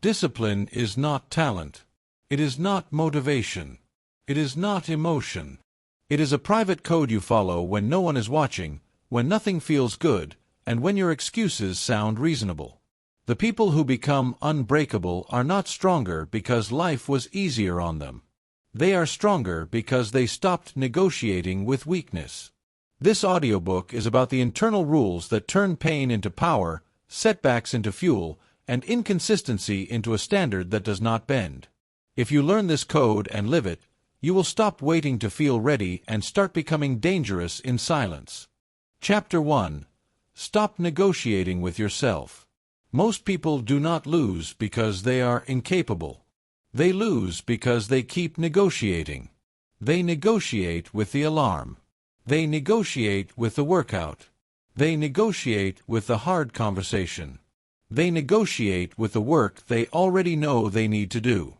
Discipline is not talent. It is not motivation. It is not emotion. It is a private code you follow when no one is watching, when nothing feels good, and when your excuses sound reasonable. The people who become unbreakable are not stronger because life was easier on them. They are stronger because they stopped negotiating with weakness. This audiobook is about the internal rules that turn pain into power, setbacks into fuel, and inconsistency into a standard that does not bend. If you learn this code and live it, you will stop waiting to feel ready and start becoming dangerous in silence. Chapter 1. Stop negotiating with yourself. Most people do not lose because they are incapable. They lose because they keep negotiating. They negotiate with the alarm. They negotiate with the workout. They negotiate with the hard conversation. They negotiate with the work they already know they need to do.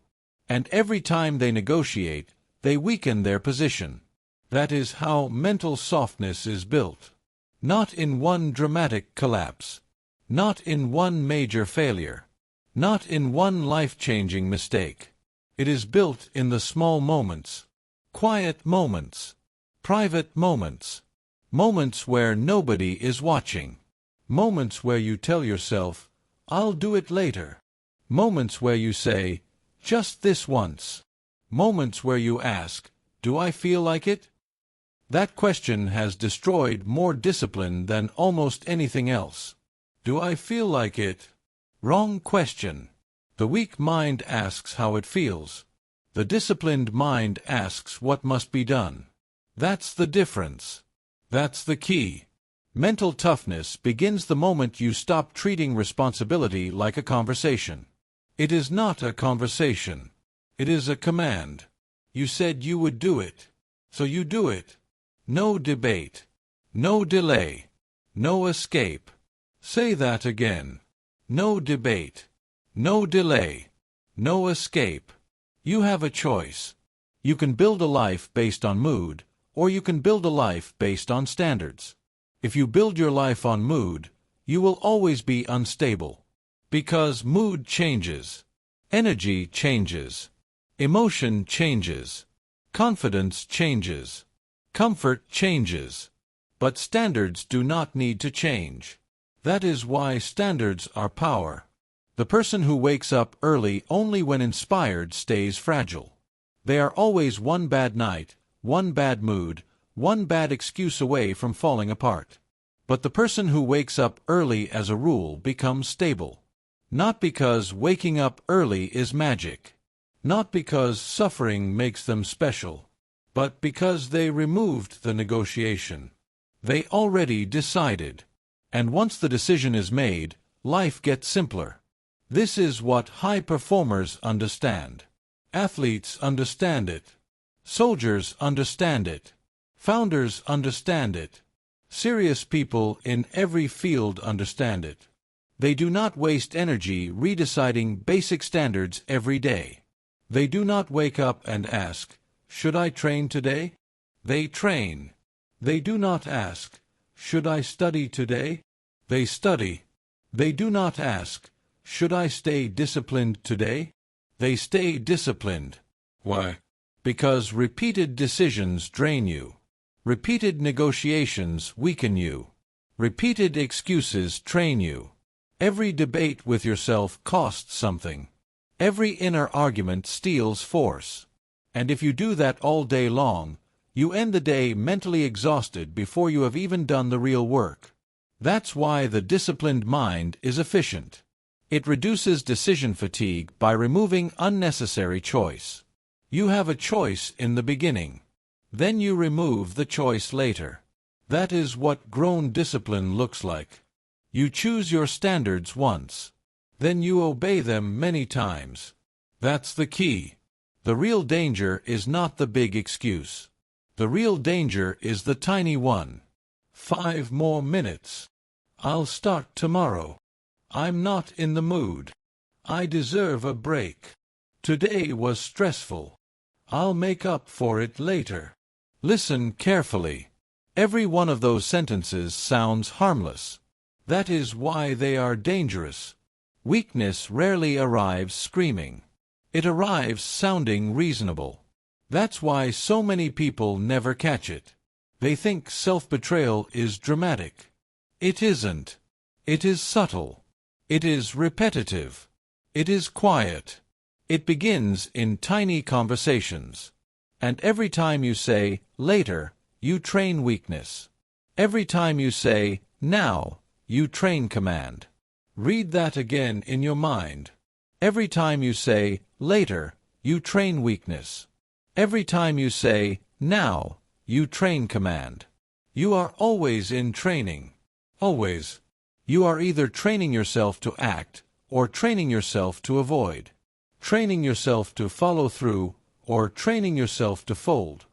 And every time they negotiate, they weaken their position. That is how mental softness is built. Not in one dramatic collapse. Not in one major failure. Not in one life-changing mistake. It is built in the small moments. Quiet moments. Private moments. Moments where nobody is watching. Moments where you tell yourself, "I'll do it later." Moments where you say, "Just this once." Moments where you ask, "Do I feel like it?" That question has destroyed more discipline than almost anything else. Do I feel like it? Wrong question. The weak mind asks how it feels. The disciplined mind asks what must be done. That's the difference. That's the key. Mental toughness begins the moment you stop treating responsibility like a conversation. It is not a conversation. It is a command. You said you would do it, so you do it. No debate. No delay. No escape. Say that again. No debate. No delay. No escape. You have a choice. You can build a life based on mood, or you can build a life based on standards. If you build your life on mood, you will always be unstable. Because mood changes. Energy changes. Emotion changes. Confidence changes. Comfort changes. But standards do not need to change. That is why standards are power. The person who wakes up early only when inspired stays fragile. They are always one bad night, one bad mood, one bad excuse away from falling apart. But the person who wakes up early as a rule becomes stable. Not because waking up early is magic. Not because suffering makes them special. But because they removed the negotiation. They already decided. And once the decision is made, life gets simpler. This is what high performers understand. Athletes understand it. Soldiers understand it. Founders understand it. Serious people in every field understand it. They do not waste energy redeciding basic standards every day. They do not wake up and ask, "Should I train today?" They train. They do not ask, "Should I study today?" They study. They do not ask, "Should I stay disciplined today?" They stay disciplined. Why? Because repeated decisions drain you. Repeated negotiations weaken you. Repeated excuses train you. Every debate with yourself costs something. Every inner argument steals force. And if you do that all day long, you end the day mentally exhausted before you have even done the real work. That's why the disciplined mind is efficient. It reduces decision fatigue by removing unnecessary choice. You have a choice in the beginning. Then you remove the choice later. That is what grown discipline looks like. You choose your standards once. Then you obey them many times. That's the key. The real danger is not the big excuse. The real danger is the tiny one. 5 more minutes. I'll start tomorrow. I'm not in the mood. I deserve a break. Today was stressful. I'll make up for it later. Listen carefully. Every one of those sentences sounds harmless. That is why they are dangerous. Weakness rarely arrives screaming. It arrives sounding reasonable. That's why so many people never catch it. They think self-betrayal is dramatic. It isn't. It is subtle. It is repetitive. It is quiet. It begins in tiny conversations. And every time you say, later, you train weakness. Every time you say, now, you train command. Read that again in your mind. Every time you say, later, you train weakness. Every time you say, now, you train command. You are always in training. Always. You are either training yourself to act, or training yourself to avoid. Training yourself to follow through, or training yourself to fold.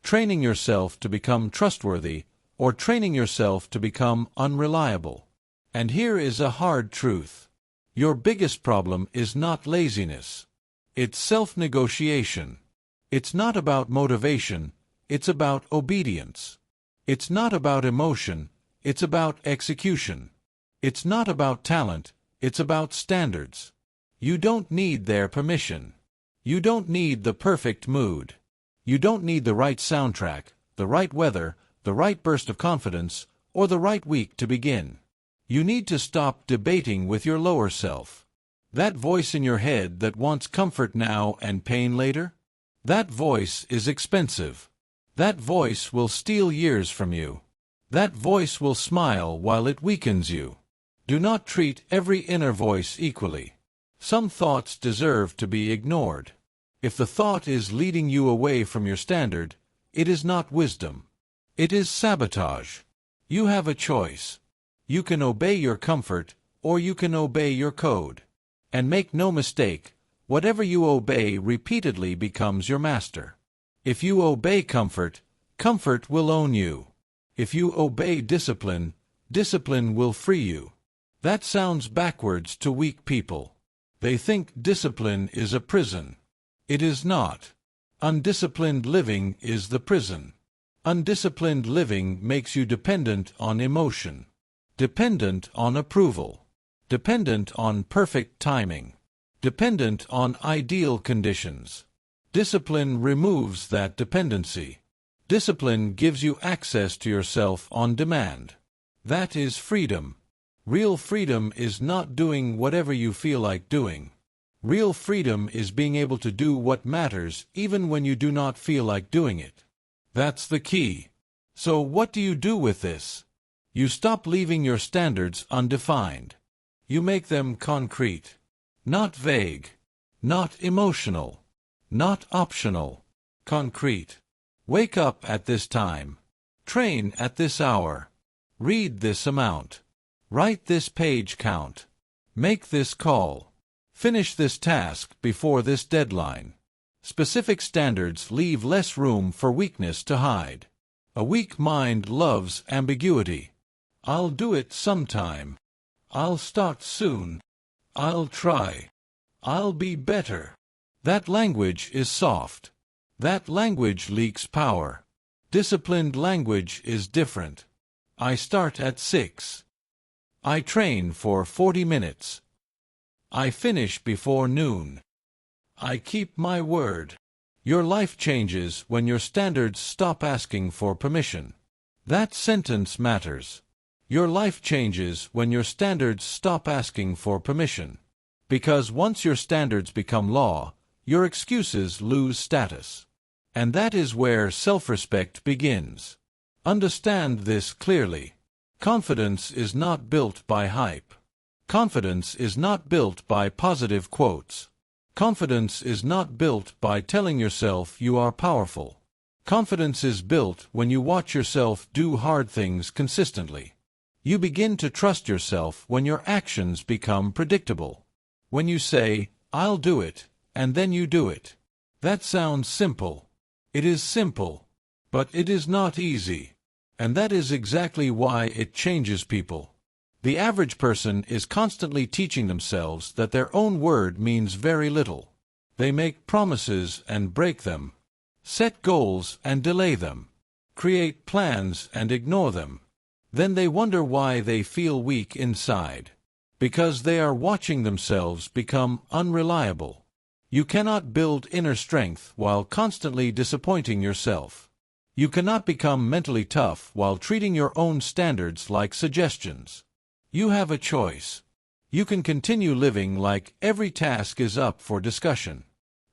Training yourself to become trustworthy, or training yourself to become unreliable. And here is a hard truth. Your biggest problem is not laziness. It's self-negotiation. It's not about motivation, it's about obedience. It's not about emotion, it's about execution. It's not about talent, it's about standards. You don't need their permission. You don't need the perfect mood. You don't need the right soundtrack, the right weather, the right burst of confidence, or the right week to begin. You need to stop debating with your lower self. That voice in your head that wants comfort now and pain later? That voice is expensive. That voice will steal years from you. That voice will smile while it weakens you. Do not treat every inner voice equally. Some thoughts deserve to be ignored. If the thought is leading you away from your standard, it is not wisdom. It is sabotage. You have a choice. You can obey your comfort, or you can obey your code. And make no mistake, whatever you obey repeatedly becomes your master. If you obey comfort, comfort will own you. If you obey discipline, discipline will free you. That sounds backwards to weak people. They think discipline is a prison. It is not. Undisciplined living is the prison. Undisciplined living makes you dependent on emotion. Dependent on approval. Dependent on perfect timing. Dependent on ideal conditions. Discipline removes that dependency. Discipline gives you access to yourself on demand. That is freedom. Real freedom is not doing whatever you feel like doing. Real freedom is being able to do what matters even when you do not feel like doing it. That's the key. So what do you do with this? You stop leaving your standards undefined. You make them concrete. Not vague. Not emotional. Not optional. Concrete. Wake up at this time. Train at this hour. Read this amount. Write this page count. Make this call. Finish this task before this deadline. Specific standards leave less room for weakness to hide. A weak mind loves ambiguity. I'll do it sometime. I'll start soon. I'll try. I'll be better. That language is soft. That language leaks power. Disciplined language is different. I start at 6. I train for 40 minutes. I finish before noon. I keep my word. Your life changes when your standards stop asking for permission. That sentence matters. Your life changes when your standards stop asking for permission. Because once your standards become law, your excuses lose status. And that is where self-respect begins. Understand this clearly. Confidence is not built by hype. Confidence is not built by positive quotes. Confidence is not built by telling yourself you are powerful. Confidence is built when you watch yourself do hard things consistently. You begin to trust yourself when your actions become predictable. When you say, I'll do it, and then you do it. That sounds simple. It is simple, but it is not easy. And that is exactly why it changes people. The average person is constantly teaching themselves that their own word means very little. They make promises and break them. Set goals and delay them. Create plans and ignore them. Then they wonder why they feel weak inside. because they are watching themselves become unreliable. You cannot build inner strength while constantly disappointing yourself. You cannot become mentally tough while treating your own standards like suggestions. You have a choice. You can continue living like every task is up for discussion.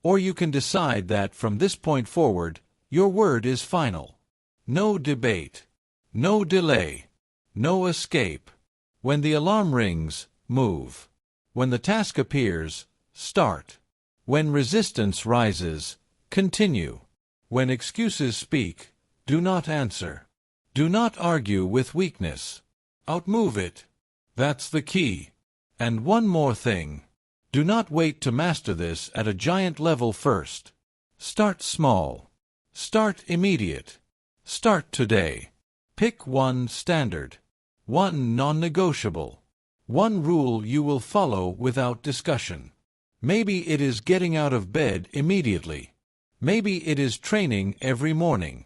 Or you can decide that from this point forward, your word is final. No debate. No delay. No escape. When the alarm rings, move. When the task appears, start. When resistance rises, continue. When excuses speak, do not answer. Do not argue with weakness. Outmove it. That's the key. And one more thing. Do not wait to master this at a giant level first. Start small. Start immediate. Start today. Pick one standard. One non-negotiable. One rule you will follow without discussion. Maybe it is getting out of bed immediately. Maybe it is training every morning.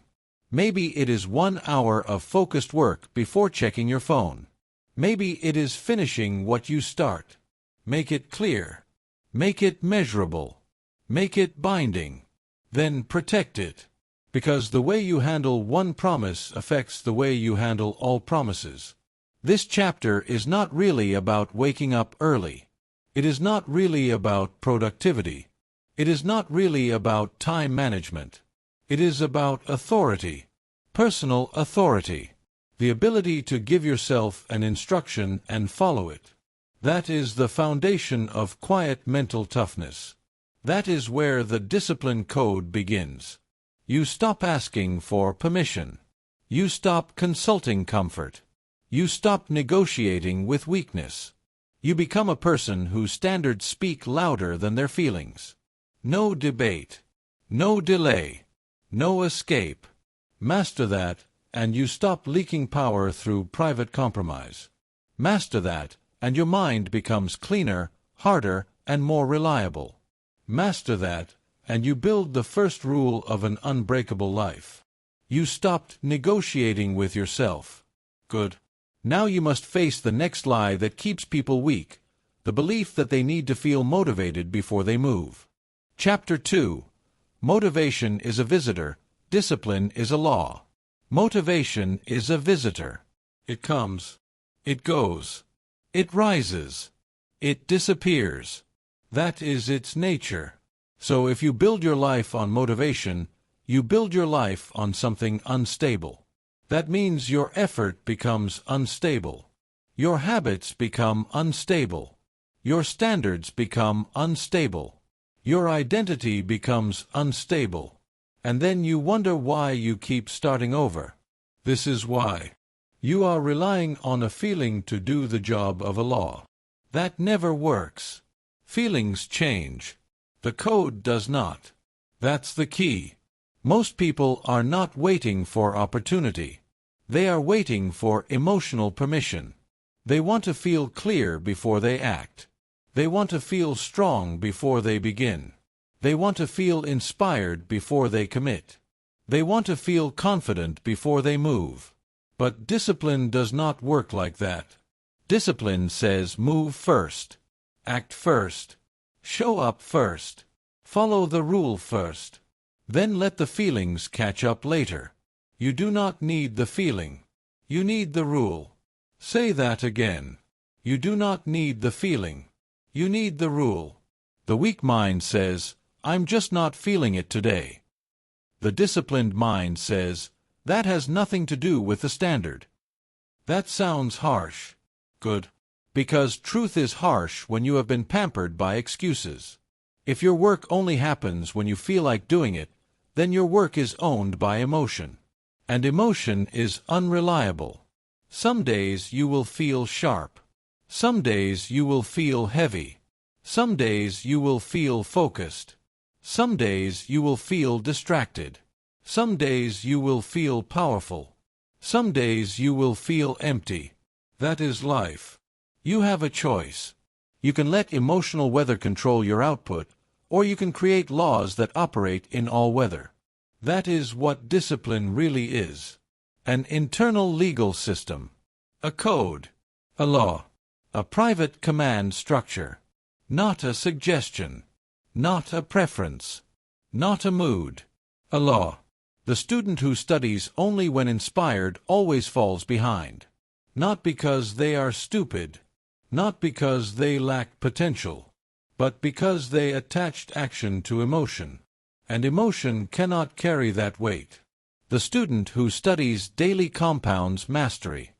Maybe it is 1 hour of focused work before checking your phone. Maybe it is finishing what you start. Make it clear. Make it measurable. Make it binding. Then protect it. Because the way you handle one promise affects the way you handle all promises. This chapter is not really about waking up early. It is not really about productivity. It is not really about time management. It is about authority. Personal authority. The ability to give yourself an instruction and follow it. That is the foundation of quiet mental toughness. That is where the discipline code begins. You stop asking for permission. You stop consulting comfort. You stop negotiating with weakness. You become a person whose standards speak louder than their feelings. No debate. No delay. No escape. Master that, and you stop leaking power through private compromise. Master that, and your mind becomes cleaner, harder, and more reliable. Master that, and you build the first rule of an unbreakable life. You stopped negotiating with yourself. Good. Now you must face the next lie that keeps people weak, the belief that they need to feel motivated before they move. Chapter 2. Motivation is a visitor, discipline is a law. Motivation is a visitor. It comes. It goes. It rises. It disappears. That is its nature. So if you build your life on motivation, you build your life on something unstable. That means your effort becomes unstable. Your habits become unstable. Your standards become unstable. Your identity becomes unstable. And then you wonder why you keep starting over. This is why. You are relying on a feeling to do the job of a law. That never works. Feelings change. The code does not. That's the key. Most people are not waiting for opportunity. They are waiting for emotional permission. They want to feel clear before they act. They want to feel strong before they begin. They want to feel inspired before they commit. They want to feel confident before they move. But discipline does not work like that. Discipline says move first. Act first. Show up first. Follow the rule first. Then let the feelings catch up later. You do not need the feeling. You need the rule. Say that again. You do not need the feeling. You need the rule. The weak mind says, I'm just not feeling it today. The disciplined mind says, that has nothing to do with the standard. That sounds harsh. Good. Because truth is harsh when you have been pampered by excuses. If your work only happens when you feel like doing it, then your work is owned by emotion. And emotion is unreliable. Some days you will feel sharp. Some days you will feel heavy. Some days you will feel focused. Some days you will feel distracted. Some days you will feel powerful. Some days you will feel empty. That is life. You have a choice. You can let emotional weather control your output, or you can create laws that operate in all weather. That is what discipline really is. An internal legal system. A code. A law. A private command structure. Not a suggestion. Not a preference. Not a mood. A law. The student who studies only when inspired always falls behind. Not because they are stupid. Not because they lack potential. But because they attached action to emotion. And emotion cannot carry that weight. The student who studies daily compounds mastery.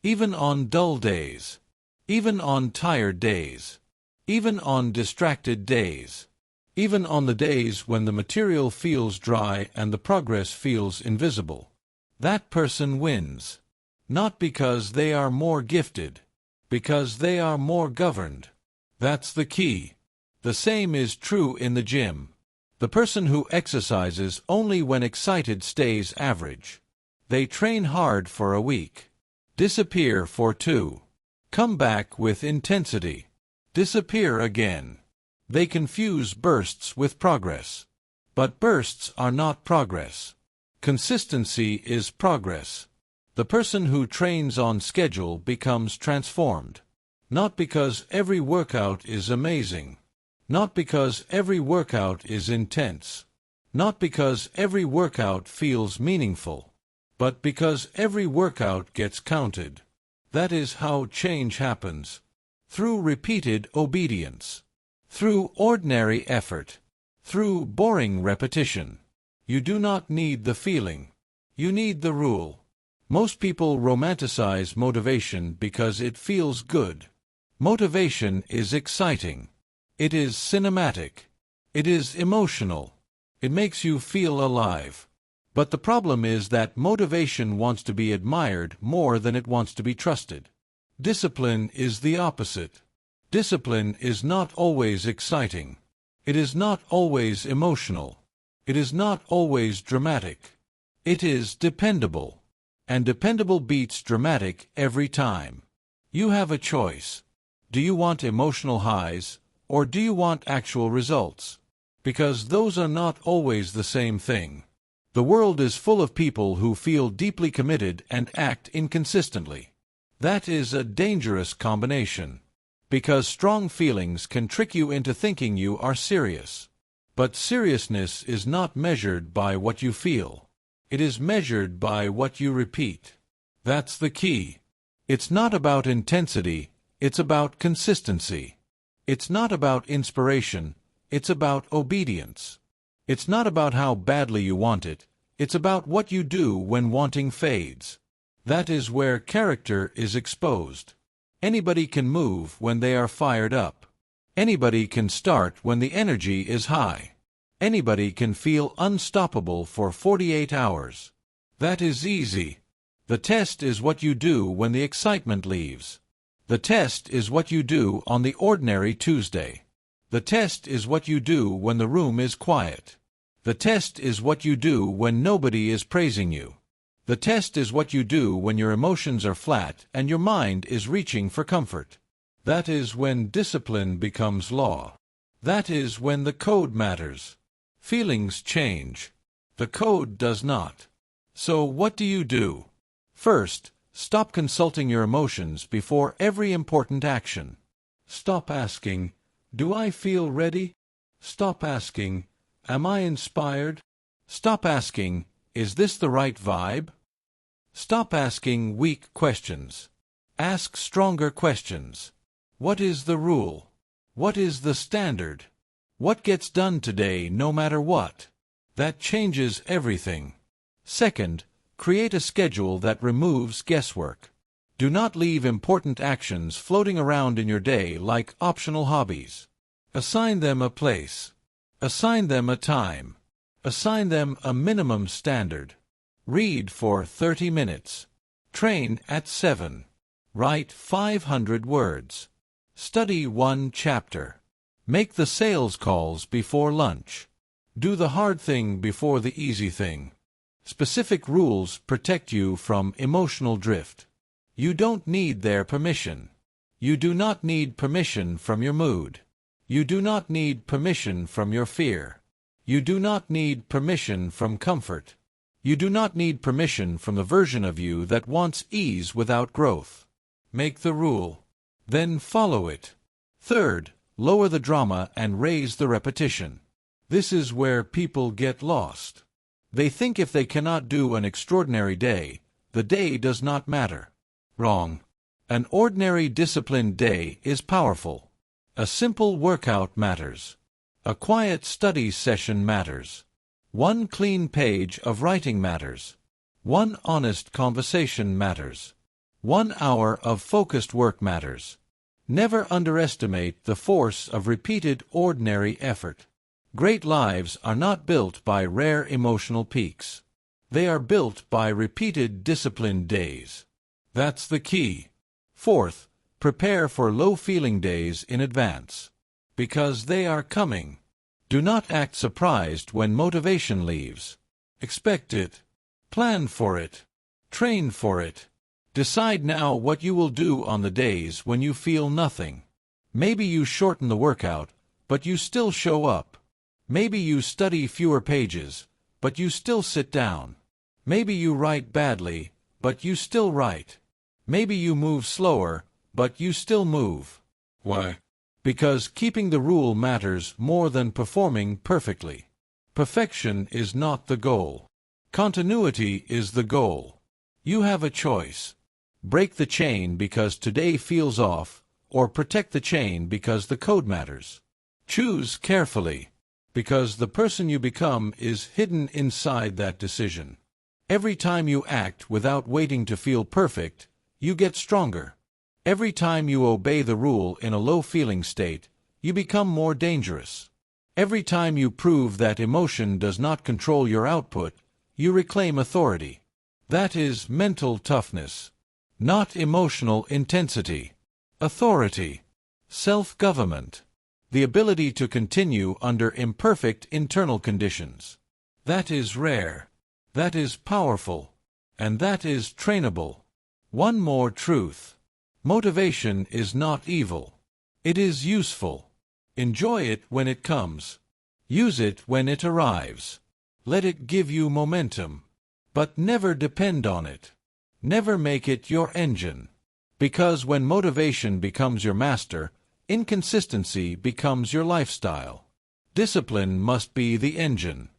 Even on dull days. Even on tired days. Even on distracted days. Even on the days when the material feels dry and the progress feels invisible. That person wins. Not because they are more gifted. Because they are more governed. That's the key. The same is true in the gym. The person who exercises only when excited stays average. They train hard for a week. Disappear for 2. Come back with intensity. Disappear again. They confuse bursts with progress. But bursts are not progress. Consistency is progress. The person who trains on schedule becomes transformed. Not because every workout is amazing. Not because every workout is intense. Not because every workout feels meaningful. But because every workout gets counted. That is how change happens. Through repeated obedience. Through ordinary effort. Through boring repetition. You do not need the feeling. You need the rule. Most people romanticize motivation because it feels good. Motivation is exciting. It is cinematic. It is emotional. It makes you feel alive. But the problem is that motivation wants to be admired more than it wants to be trusted. Discipline is the opposite. Discipline is not always exciting. It is not always emotional. It is not always dramatic. It is dependable. And dependable beats dramatic every time. You have a choice. Do you want emotional highs? Or do you want actual results? Because those are not always the same thing. The world is full of people who feel deeply committed and act inconsistently. That is a dangerous combination. Because strong feelings can trick you into thinking you are serious. But seriousness is not measured by what you feel. It is measured by what you repeat. That's the key. It's not about intensity, it's about consistency. It's not about inspiration, it's about obedience. It's not about how badly you want it, it's about what you do when wanting fades. That is where character is exposed. Anybody can move when they are fired up. Anybody can start when the energy is high. Anybody can feel unstoppable for 48 hours. That is easy. The test is what you do when the excitement leaves. The test is what you do on the ordinary Tuesday. The test is what you do when the room is quiet. The test is what you do when nobody is praising you. The test is what you do when your emotions are flat and your mind is reaching for comfort. That is when discipline becomes law. That is when the code matters. Feelings change. The code does not. So what do you do? First, stop consulting your emotions before every important action. Stop asking, "Do I feel ready?" Stop asking, "Am I inspired?" Stop asking, "Is this the right vibe?" Stop asking weak questions. Ask stronger questions. What is the rule? What is the standard? What gets done today no matter what? That changes everything. Second, create a schedule that removes guesswork. Do not leave important actions floating around in your day like optional hobbies. Assign them a place. Assign them a time. Assign them a minimum standard. Read for 30 minutes. Train at 7. Write 500 words. Study 1 chapter. Make the sales calls before lunch. Do the hard thing before the easy thing. Specific rules protect you from emotional drift. You don't need their permission. You do not need permission from your mood. You do not need permission from your fear. You do not need permission from comfort. You do not need permission from the version of you that wants ease without growth. Make the rule. Then follow it. Third, lower the drama and raise the repetition. This is where people get lost. They think if they cannot do an extraordinary day, the day does not matter. Wrong. An ordinary disciplined day is powerful. A simple workout matters. A quiet study session matters. One clean page of writing matters. One honest conversation matters. 1 hour of focused work matters. Never underestimate the force of repeated ordinary effort. Great lives are not built by rare emotional peaks. They are built by repeated disciplined days. That's the key. Fourth, prepare for low-feeling days in advance. Because they are coming. Do not act surprised when motivation leaves. Expect it. Plan for it. Train for it. Decide now what you will do on the days when you feel nothing. Maybe you shorten the workout, but you still show up. Maybe you study fewer pages, but you still sit down. Maybe you write badly, but you still write. Maybe you move slower, but you still move. Why? Because keeping the rule matters more than performing perfectly. Perfection is not the goal. Continuity is the goal. You have a choice. Break the chain because today feels off, or protect the chain because the code matters. Choose carefully, because the person you become is hidden inside that decision. Every time you act without waiting to feel perfect, you get stronger. Every time you obey the rule in a low-feeling state, you become more dangerous. Every time you prove that emotion does not control your output, you reclaim authority. That is mental toughness, not emotional intensity. Authority, self-government, the ability to continue under imperfect internal conditions. That is rare. That is powerful. And that is trainable. One more truth. Motivation is not evil. It is useful. Enjoy it when it comes. Use it when it arrives. Let it give you momentum. But never depend on it. Never make it your engine. Because when motivation becomes your master, inconsistency becomes your lifestyle. Discipline must be the engine.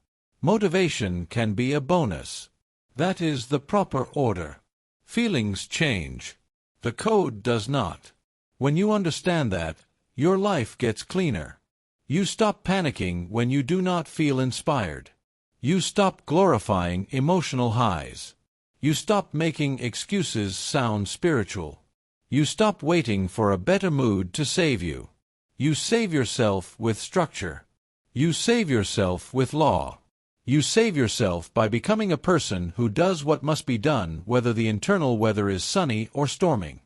Motivation can be a bonus. That is the proper order. Feelings change. The code does not. When you understand that, your life gets cleaner. You stop panicking when you do not feel inspired. You stop glorifying emotional highs. You stop making excuses sound spiritual. You stop waiting for a better mood to save you. You save yourself with structure. You save yourself with law. You save yourself by becoming a person who does what must be done whether the internal weather is sunny or storming.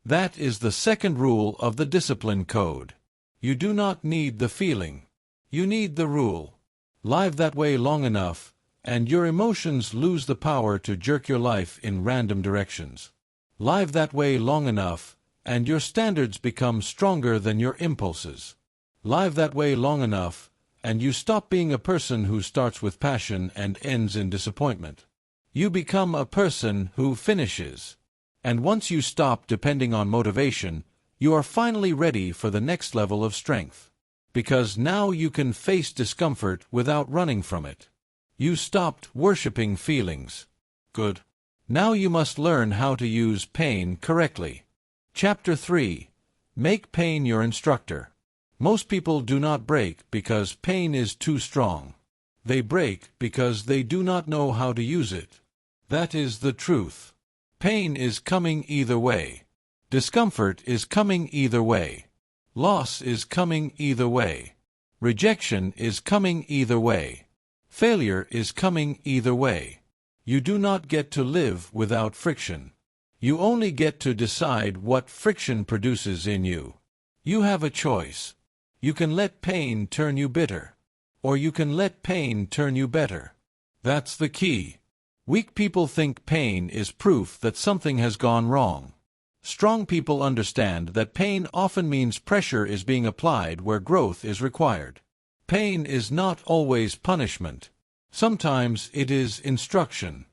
That is the second rule of the discipline code. You do not need the feeling. You need the rule. Live that way long enough, and your emotions lose the power to jerk your life in random directions. Live that way long enough, and your standards become stronger than your impulses. Live that way long enough, and you stop being a person who starts with passion and ends in disappointment. You become a person who finishes. And once you stop depending on motivation, you are finally ready for the next level of strength. Because now you can face discomfort without running from it. You stopped worshiping feelings. Good. Now you must learn how to use pain correctly. Chapter 3. Make pain your instructor. Most people do not break because pain is too strong. They break because they do not know how to use it. That is the truth. Pain is coming either way. Discomfort is coming either way. Loss is coming either way. Rejection is coming either way. Failure is coming either way. You do not get to live without friction. You only get to decide what friction produces in you. You have a choice. You can let pain turn you bitter. Or you can let pain turn you better. That's the key. Weak people think pain is proof that something has gone wrong. Strong people understand that pain often means pressure is being applied where growth is required. Pain is not always punishment. Sometimes it is instruction.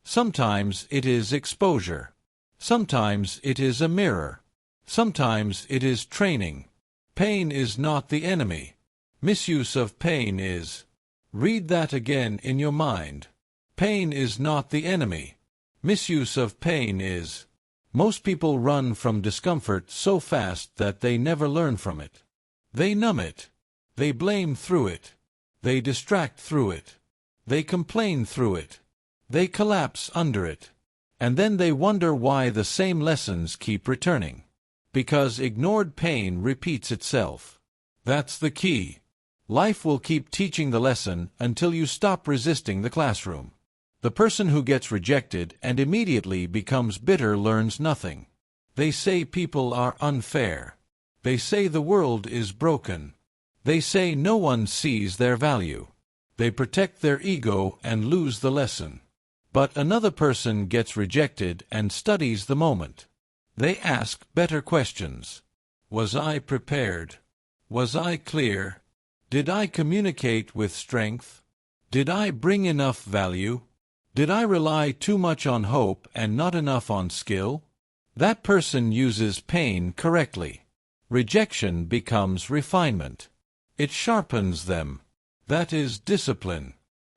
Sometimes it is exposure. Sometimes it is a mirror. Sometimes it is training. Pain is not the enemy. Misuse of pain is. Read that again in your mind. Pain is not the enemy. Misuse of pain is. Most people run from discomfort so fast that they never learn from it. They numb it. They blame through it. They distract through it. They complain through it. They collapse under it. And then they wonder why the same lessons keep returning. Because ignored pain repeats itself. That's the key. Life will keep teaching the lesson until you stop resisting the classroom. The person who gets rejected and immediately becomes bitter learns nothing. They say people are unfair. They say the world is broken. They say no one sees their value. They protect their ego and lose the lesson. But another person gets rejected and studies the moment. They ask better questions. Was I prepared? Was I clear? Did I communicate with strength? Did I bring enough value? Did I rely too much on hope and not enough on skill? That person uses pain correctly. Rejection becomes refinement. It sharpens them. That is discipline.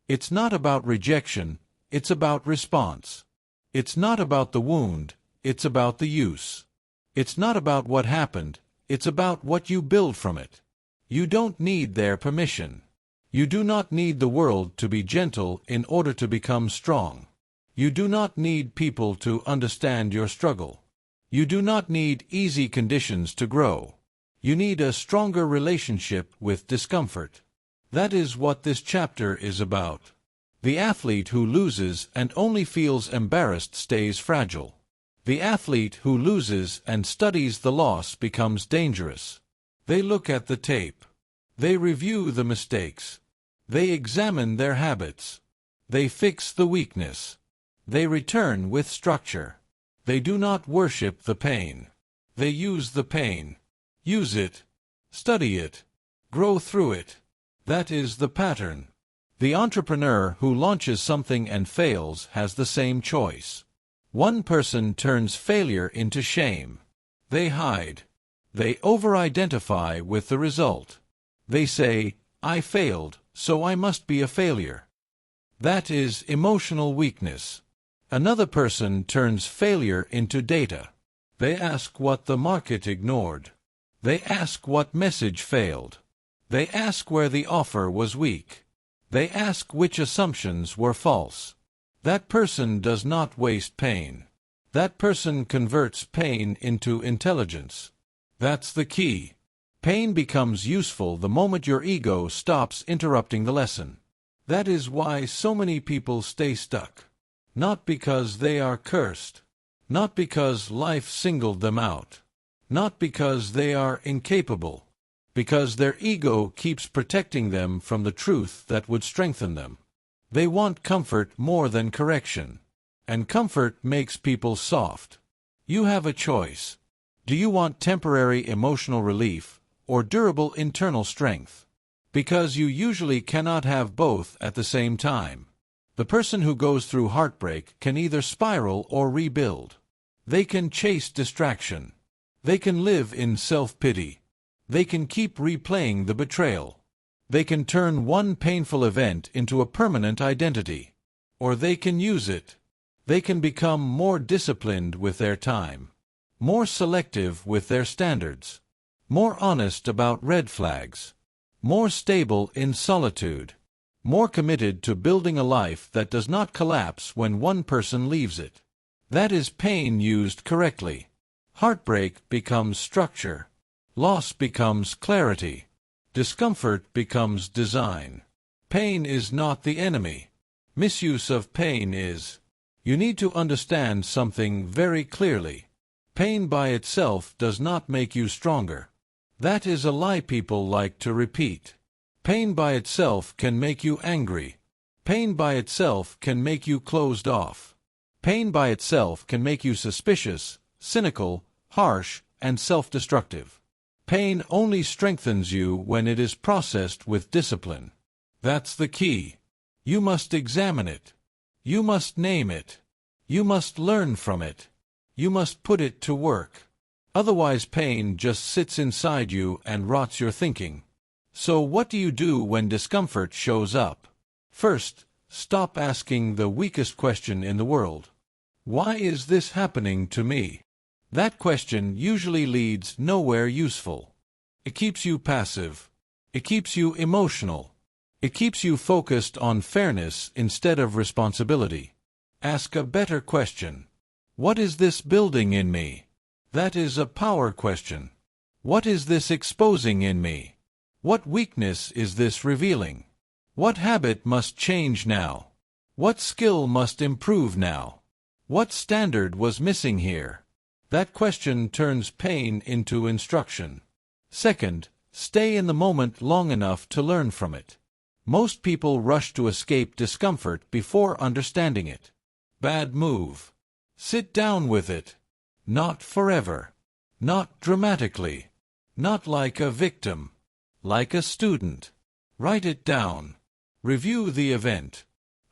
It's not about rejection, it's about response. It's not about the wound, it's about the use. It's not about what happened, it's about what you build from it. You don't need their permission. You do not need the world to be gentle in order to become strong. You do not need people to understand your struggle. You do not need easy conditions to grow. You need a stronger relationship with discomfort. That is what this chapter is about. The athlete who loses and only feels embarrassed stays fragile. The athlete who loses and studies the loss becomes dangerous. They look at the tape. They review the mistakes. They examine their habits. They fix the weakness. They return with structure. They do not worship the pain. They use the pain. Use it. Study it. Grow through it. That is the pattern. The entrepreneur who launches something and fails has the same choice. One person turns failure into shame. They hide. They over-identify with the result. They say, I failed, so I must be a failure. That is emotional weakness. Another person turns failure into data. They ask what the market ignored. They ask what message failed. They ask where the offer was weak. They ask which assumptions were false. That person does not waste pain. That person converts pain into intelligence. That's the key. Pain becomes useful the moment your ego stops interrupting the lesson. That is why so many people stay stuck. Not because they are cursed. Not because life singled them out. Not because they are incapable. Because their ego keeps protecting them from the truth that would strengthen them. They want comfort more than correction. And comfort makes people soft. You have a choice. Do you want temporary emotional relief or durable internal strength? Because you usually cannot have both at the same time. The person who goes through heartbreak can either spiral or rebuild. They can chase distraction. They can live in self-pity. They can keep replaying the betrayal. They can turn one painful event into a permanent identity. Or they can use it. They can become more disciplined with their time. More selective with their standards. More honest about red flags. More stable in solitude. More committed to building a life that does not collapse when one person leaves it. That is pain used correctly. Heartbreak becomes structure. Loss becomes clarity. Discomfort becomes design. Pain is not the enemy. Misuse of pain is. You need to understand something very clearly. Pain by itself does not make you stronger. That is a lie people like to repeat. Pain by itself can make you angry. Pain by itself can make you closed off. Pain by itself can make you suspicious, cynical, harsh, and self-destructive. Pain only strengthens you when it is processed with discipline. That's the key. You must examine it. You must name it. You must learn from it. You must put it to work. Otherwise, pain just sits inside you and rots your thinking. So what do you do when discomfort shows up? First, stop asking the weakest question in the world. Why is this happening to me? That question usually leads nowhere useful. It keeps you passive. It keeps you emotional. It keeps you focused on fairness instead of responsibility. Ask a better question. What is this building in me? That is a power question. What is this exposing in me? What weakness is this revealing? What habit must change now? What skill must improve now? What standard was missing here? That question turns pain into instruction. Second, stay in the moment long enough to learn from it. Most people rush to escape discomfort before understanding it. Bad move. Sit down with it. Not forever. Not dramatically. Not like a victim. Like a student. Write it down. Review the event.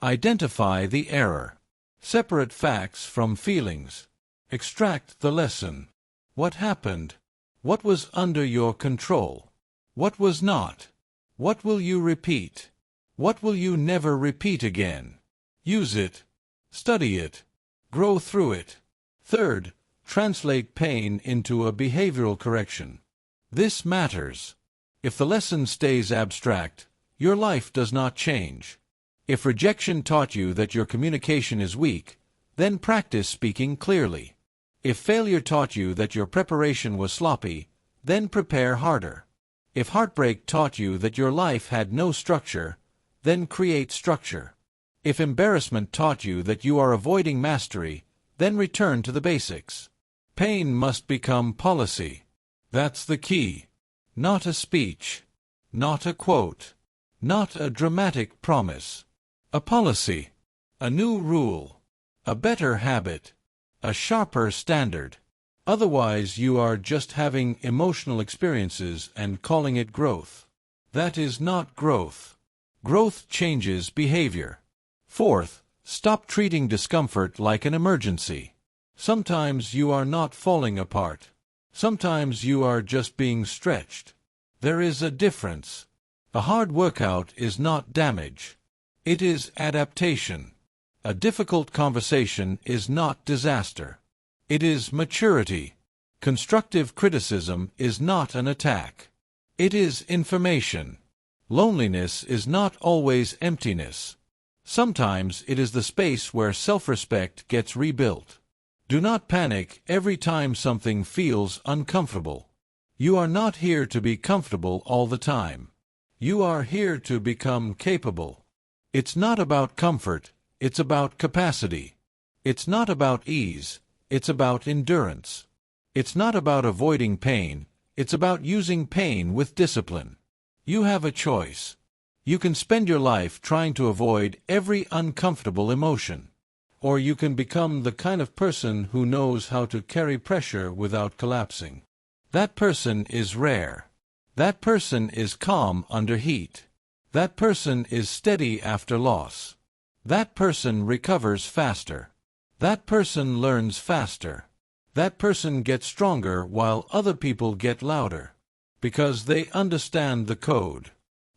Identify the error. Separate facts from feelings. Extract the lesson. What happened? What was under your control? What was not? What will you repeat? What will you never repeat again? Use it. Study it. Grow through it. Third, translate pain into a behavioral correction. This matters. If the lesson stays abstract, your life does not change. If rejection taught you that your communication is weak, then practice speaking clearly. If failure taught you that your preparation was sloppy, then prepare harder. If heartbreak taught you that your life had no structure, then create structure. If embarrassment taught you that you are avoiding mastery, then return to the basics. Pain must become policy. That's the key. Not a speech. Not a quote. Not a dramatic promise. A policy. A new rule. A better habit. A sharper standard. Otherwise, you are just having emotional experiences and calling it growth. That is not growth. Growth changes behavior. Fourth, stop treating discomfort like an emergency. Sometimes you are not falling apart. Sometimes you are just being stretched. There is a difference. A hard workout is not damage. It is adaptation. A difficult conversation is not disaster. It is maturity. Constructive criticism is not an attack. It is information. Loneliness is not always emptiness. Sometimes it is the space where self-respect gets rebuilt. Do not panic every time something feels uncomfortable. You are not here to be comfortable all the time. You are here to become capable. It's not about comfort, it's about capacity. It's not about ease, it's about endurance. It's not about avoiding pain, it's about using pain with discipline. You have a choice. You can spend your life trying to avoid every uncomfortable emotion. Or you can become the kind of person who knows how to carry pressure without collapsing. That person is rare. That person is calm under heat. That person is steady after loss. That person recovers faster. That person learns faster. That person gets stronger while other people get louder. Because they understand the code.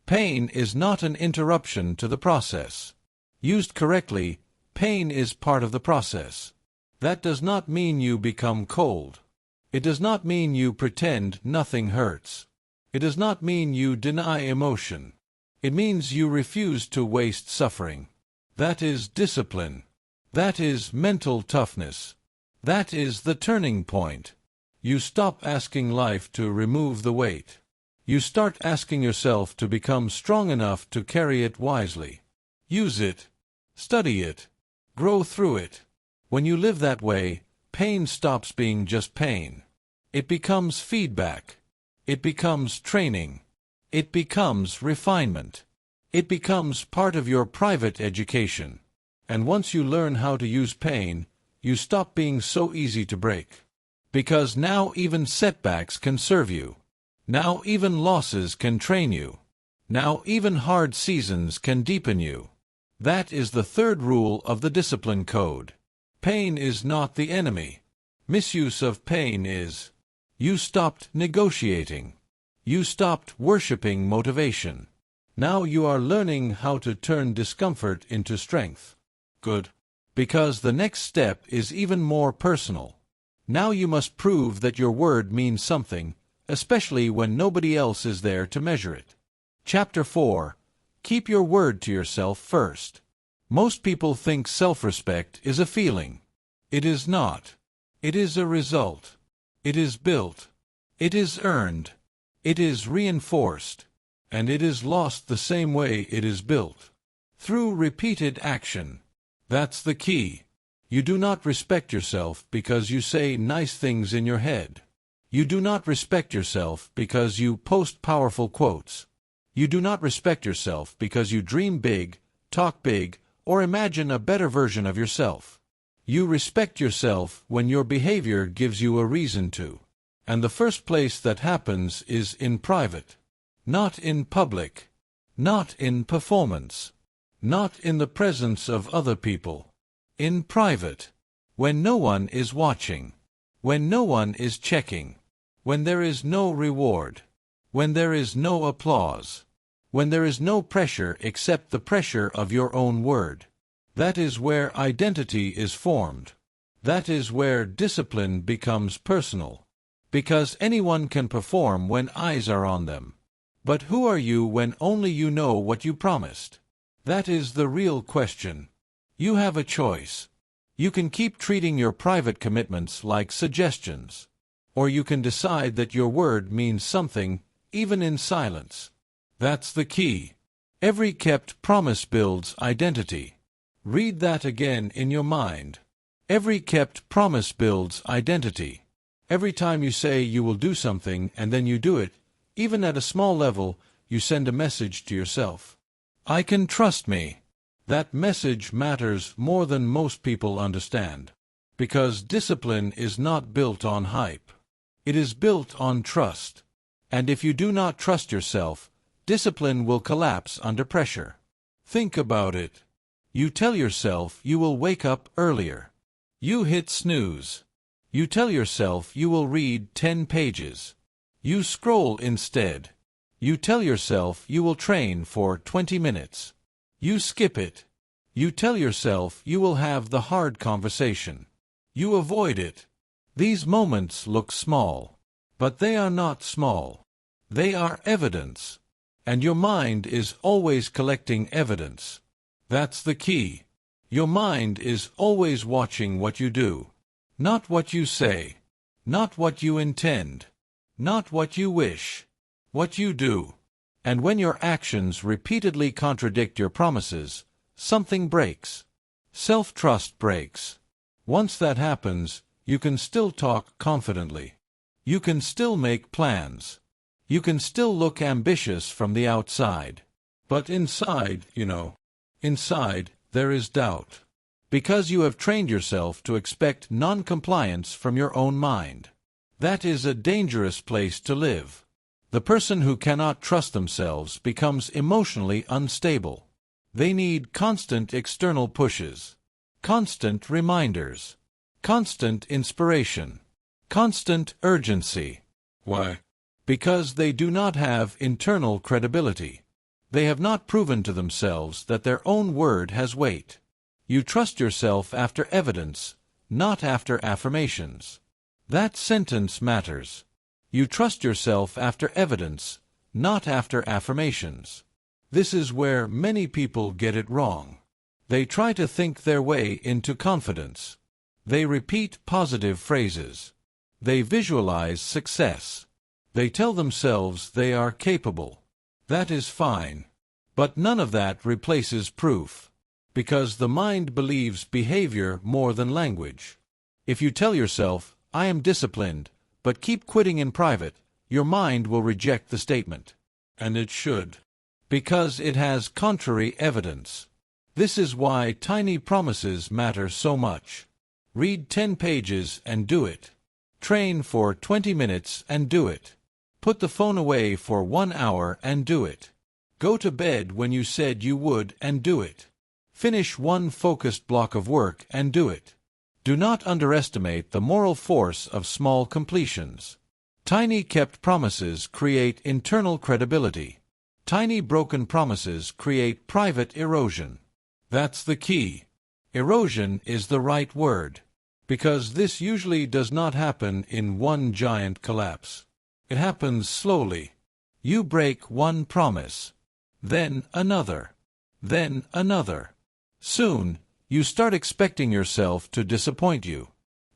Pain is not an interruption to the process. Used correctly, pain is part of the process. That does not mean you become cold. It does not mean you pretend nothing hurts. It does not mean you deny emotion. It means you refuse to waste suffering. That is discipline. That is mental toughness. That is the turning point. You stop asking life to remove the weight. You start asking yourself to become strong enough to carry it wisely. Use it. Study it. Grow through it. When you live that way, pain stops being just pain. It becomes feedback. It becomes training. It becomes refinement. It becomes part of your private education. And once you learn how to use pain, you stop being so easy to break. Because now even setbacks can serve you. Now even losses can train you. Now even hard seasons can deepen you. That is the third rule of the discipline code. Pain is not the enemy. Misuse of pain is. You stopped negotiating. You stopped worshipping motivation. Now you are learning how to turn discomfort into strength. Good. Because the next step is even more personal. Now you must prove that your word means something, especially when nobody else is there to measure it. Chapter 4. Keep your word to yourself first. Most people think self-respect is a feeling. It is not. It is a result. It is built. It is earned. It is reinforced. And it is lost the same way it is built. Through repeated action. That's the key. You do not respect yourself because you say nice things in your head. You do not respect yourself because you post powerful quotes. You do not respect yourself because you dream big, talk big, or imagine a better version of yourself. You respect yourself when your behavior gives you a reason to. And the first place that happens is in private. Not in public. Not in performance. Not in the presence of other people. In private. When no one is watching. When no one is checking. When there is no reward. When there is no applause. When there is no pressure except the pressure of your own word. That is where identity is formed. That is where discipline becomes personal. Because anyone can perform when eyes are on them. But who are you when only you know what you promised? That is the real question. You have a choice. You can keep treating your private commitments like suggestions. Or you can decide that your word means something, even in silence. That's the key. Every kept promise builds identity. Read that again in your mind. Every kept promise builds identity. Every time you say you will do something and then you do it, even at a small level, you send a message to yourself. I can trust me. That message matters more than most people understand. Because discipline is not built on hype. It is built on trust. And if you do not trust yourself, discipline will collapse under pressure. Think about it. You tell yourself you will wake up earlier. You hit snooze. You tell yourself you will read 10 pages. You scroll instead. You tell yourself you will train for 20 minutes. You skip it. You tell yourself you will have the hard conversation. You avoid it. These moments look small. But they are not small. They are evidence. And your mind is always collecting evidence. That's the key. Your mind is always watching what you do. Not what you say. Not what you intend. Not what you wish. What you do. And when your actions repeatedly contradict your promises, something breaks. Self-trust breaks. Once that happens, you can still talk confidently. You can still make plans. You can still look ambitious from the outside. But inside, inside, there is doubt. Because you have trained yourself to expect non-compliance from your own mind. That is a dangerous place to live. The person who cannot trust themselves becomes emotionally unstable. They need constant external pushes. Constant reminders. Constant inspiration. Constant urgency. Why? Because they do not have internal credibility. They have not proven to themselves that their own word has weight. You trust yourself after evidence, not after affirmations. That sentence matters. You trust yourself after evidence, not after affirmations. This is where many people get it wrong. They try to think their way into confidence. They repeat positive phrases. They visualize success. They tell themselves they are capable. That is fine. But none of that replaces proof. Because the mind believes behavior more than language. If you tell yourself, I am disciplined, but keep quitting in private, your mind will reject the statement. And it should. Because it has contrary evidence. This is why tiny promises matter so much. Read 10 pages and do it. Train for 20 minutes and do it. Put the phone away for 1 hour and do it. Go to bed when you said you would and do it. Finish one focused block of work and do it. Do not underestimate the moral force of small completions. Tiny kept promises create internal credibility. Tiny broken promises create private erosion. That's the key. Erosion is the right word, because this usually does not happen in one giant collapse. It happens slowly. You break one promise, then another, then another. Soon, you start expecting yourself to disappoint you.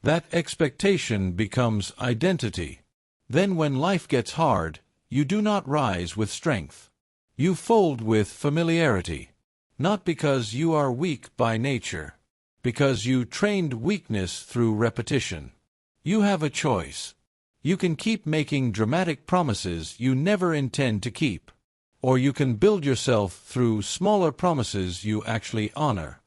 That expectation becomes identity. Then when life gets hard, you do not rise with strength. You fold with familiarity. Not because you are weak by nature, because you trained weakness through repetition. You have a choice. You can keep making dramatic promises you never intend to keep, or you can build yourself through smaller promises you actually honor.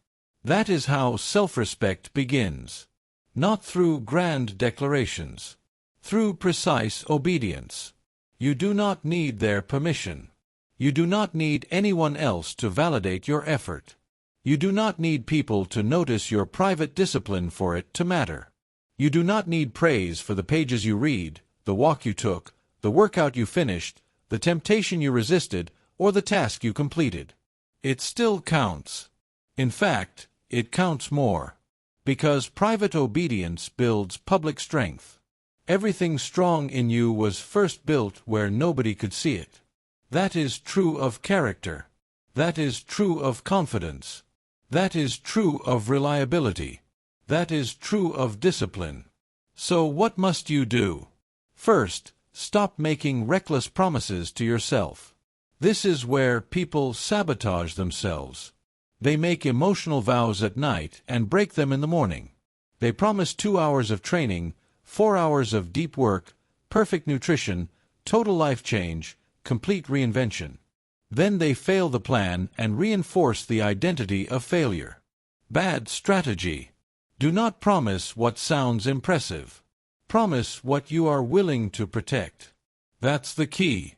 That is how self-respect begins. Not through grand declarations, through precise obedience. You do not need their permission. You do not need anyone else to validate your effort. You do not need people to notice your private discipline for it to matter. You do not need praise for the pages you read, the walk you took, the workout you finished, the temptation you resisted, or the task you completed. It still counts. In fact, it counts more. Because private obedience builds public strength. Everything strong in you was first built where nobody could see it. That is true of character. That is true of confidence. That is true of reliability. That is true of discipline. So what must you do? First, stop making reckless promises to yourself. This is where people sabotage themselves. They make emotional vows at night and break them in the morning. They promise 2 hours of training, 4 hours of deep work, perfect nutrition, total life change, complete reinvention. Then they fail the plan and reinforce the identity of failure. Bad strategy. Do not promise what sounds impressive. Promise what you are willing to protect. That's the key.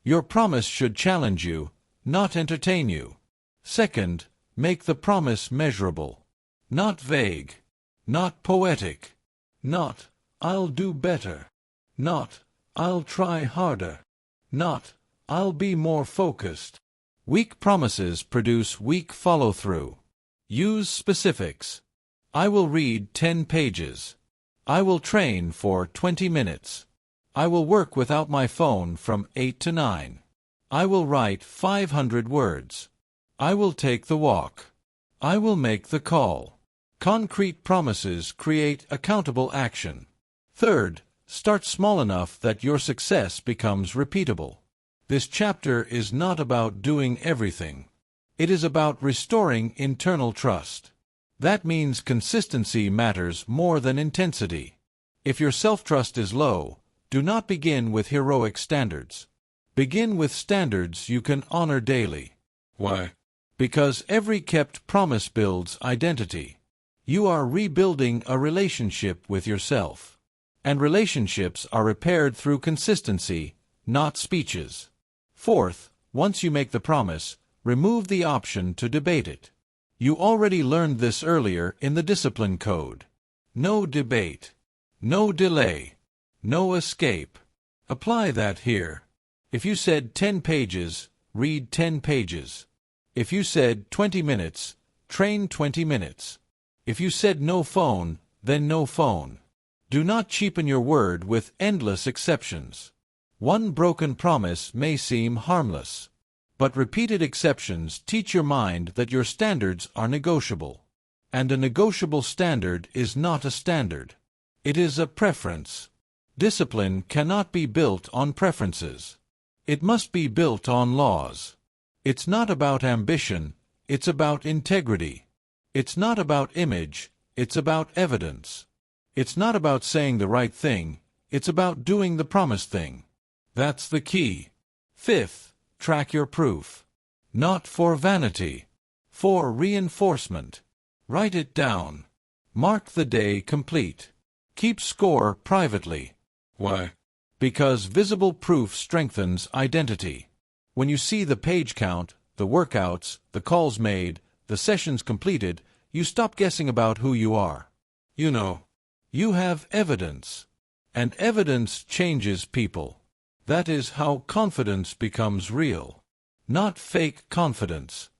Your promise should challenge you, not entertain you. Second, make the promise measurable. Not vague. Not poetic. Not, I'll do better. Not, I'll try harder. Not, I'll be more focused. Weak promises produce weak follow-through. Use specifics. I will read 10 pages. I will train for 20 minutes. I will work without my phone from 8 to 9. I will write 500 words. I will take the walk. I will make the call. Concrete promises create accountable action. Third, start small enough that your success becomes repeatable. This chapter is not about doing everything. It is about restoring internal trust. That means consistency matters more than intensity. If your self-trust is low, do not begin with heroic standards. Begin with standards you can honor daily. Why? Because every kept promise builds identity. You are rebuilding a relationship with yourself. And relationships are repaired through consistency, not speeches. Fourth, once you make the promise, remove the option to debate it. You already learned this earlier in the discipline code. No debate. No delay. No escape. Apply that here. If you said 10 pages, read 10 pages. If you said 20 minutes, train 20 minutes. If you said no phone, then no phone. Do not cheapen your word with endless exceptions. One broken promise may seem harmless, but repeated exceptions teach your mind that your standards are negotiable. And a negotiable standard is not a standard. It is a preference. Discipline cannot be built on preferences. It must be built on laws. It's not about ambition, it's about integrity. It's not about image, it's about evidence. It's not about saying the right thing, it's about doing the promised thing. That's the key. Fifth, track your proof. Not for vanity. For reinforcement. Write it down. Mark the day complete. Keep score privately. Why? Because visible proof strengthens identity. When you see the page count, the workouts, the calls made, the sessions completed, you stop guessing about who you are. You know. You have evidence. And evidence changes people. That is how confidence becomes real. Not fake confidence.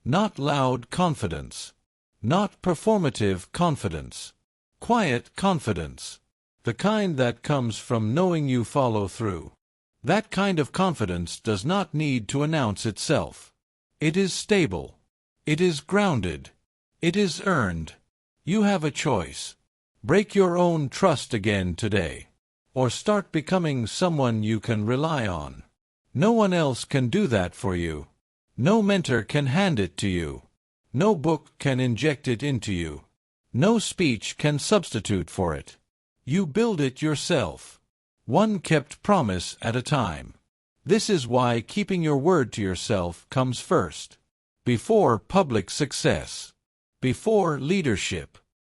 Not loud confidence. Not performative confidence. Quiet confidence. The kind that comes from knowing you follow through. That kind of confidence does not need to announce itself. It is stable. It is grounded. It is earned. You have a choice. Break your own trust again today. Or start becoming someone you can rely on. No one else can do that for you. No mentor can hand it to you. No book can inject it into you. No speech can substitute for it. You build it yourself. One kept promise at a time. This is why keeping your word to yourself comes first. Before public success. Before leadership.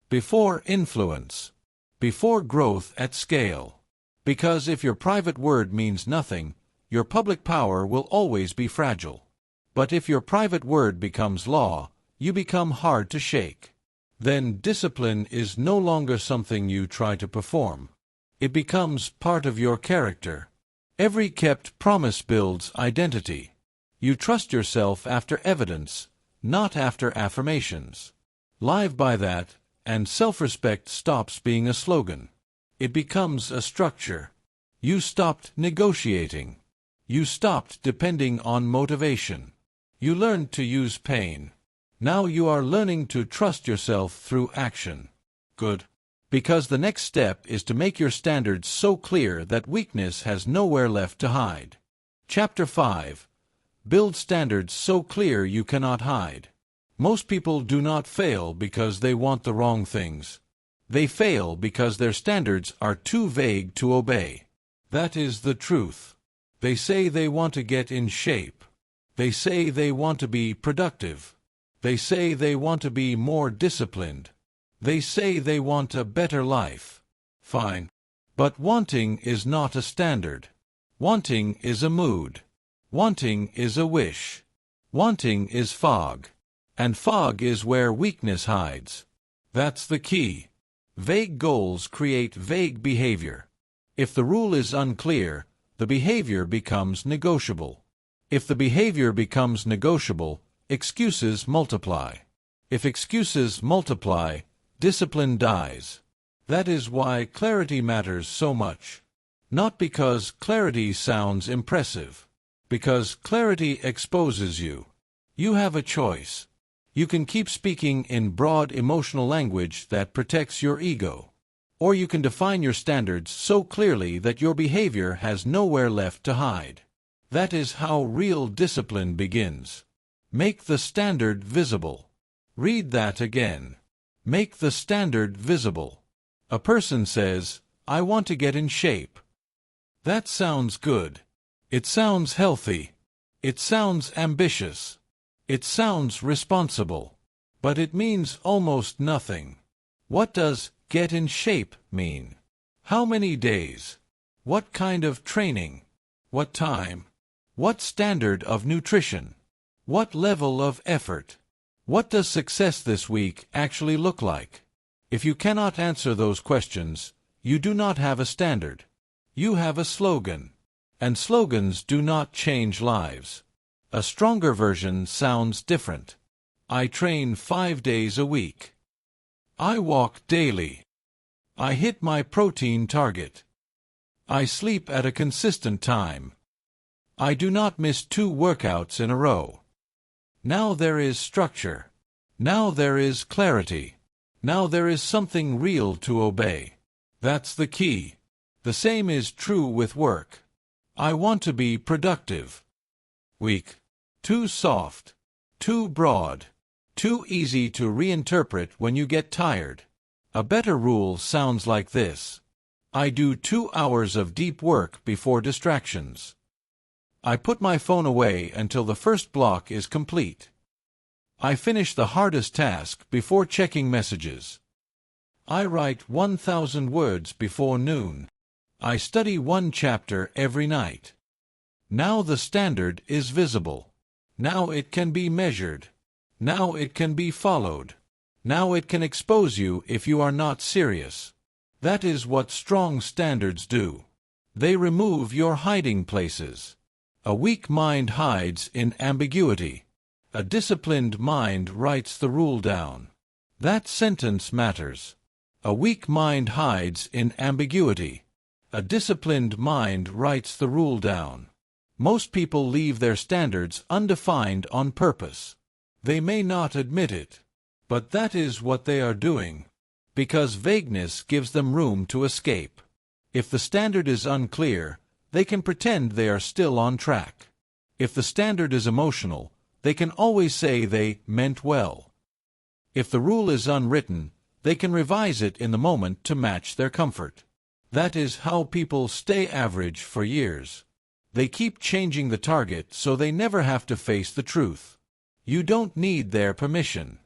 Before influence. Before growth at scale. Because if your private word means nothing, your public power will always be fragile. But if your private word becomes law, you become hard to shake. Then discipline is no longer something you try to perform. It becomes part of your character. Every kept promise builds identity. You trust yourself after evidence, not after affirmations. Live by that, and self-respect stops being a slogan. It becomes a structure. You stopped negotiating. You stopped depending on motivation. You learned to use pain. Now you are learning to trust yourself through action. Good. Because the next step is to make your standards so clear that weakness has nowhere left to hide. Chapter 5. Build standards so clear you cannot hide. Most people do not fail because they want the wrong things. They fail because their standards are too vague to obey. That is the truth. They say they want to get in shape. They say they want to be productive. They say they want to be more disciplined. They say they want a better life. Fine. But wanting is not a standard. Wanting is a mood. Wanting is a wish. Wanting is fog. And fog is where weakness hides. That's the key. Vague goals create vague behavior. If the rule is unclear, the behavior becomes negotiable. If the behavior becomes negotiable, excuses multiply. If excuses multiply, discipline dies. That is why clarity matters so much. Not because clarity sounds impressive. Because clarity exposes you. You have a choice. You can keep speaking in broad emotional language that protects your ego. Or you can define your standards so clearly that your behavior has nowhere left to hide. That is how real discipline begins. Make the standard visible. Read that again. Make the standard visible. A person says, "I want to get in shape." That sounds good. It sounds healthy. It sounds ambitious. It sounds responsible. But it means almost nothing. What does get in shape mean? How many days? What kind of training? What time? What standard of nutrition? What level of effort? What does success this week actually look like? If you cannot answer those questions, you do not have a standard. You have a slogan. And slogans do not change lives. A stronger version sounds different. I train 5 days a week. I walk daily. I hit my protein target. I sleep at a consistent time. I do not miss 2 workouts in a row. Now there is structure. Now there is clarity. Now there is something real to obey. That's the key. The same is true with work. I want to be productive. Weak. Too soft. Too broad. Too easy to reinterpret when you get tired. A better rule sounds like this. I do 2 hours of deep work before distractions. I put my phone away until the first block is complete. I finish the hardest task before checking messages. I write 1,000 words before noon. I study 1 chapter every night. Now the standard is visible. Now it can be measured. Now it can be followed. Now it can expose you if you are not serious. That is what strong standards do. They remove your hiding places. A weak mind hides in ambiguity. A disciplined mind writes the rule down. That sentence matters. A weak mind hides in ambiguity. A disciplined mind writes the rule down. Most people leave their standards undefined on purpose. They may not admit it, but that is what they are doing, because vagueness gives them room to escape. If the standard is unclear, they can pretend they are still on track. If the standard is emotional, they can always say they meant well. If the rule is unwritten, they can revise it in the moment to match their comfort. That is how people stay average for years. They keep changing the target so they never have to face the truth. You don't need their permission.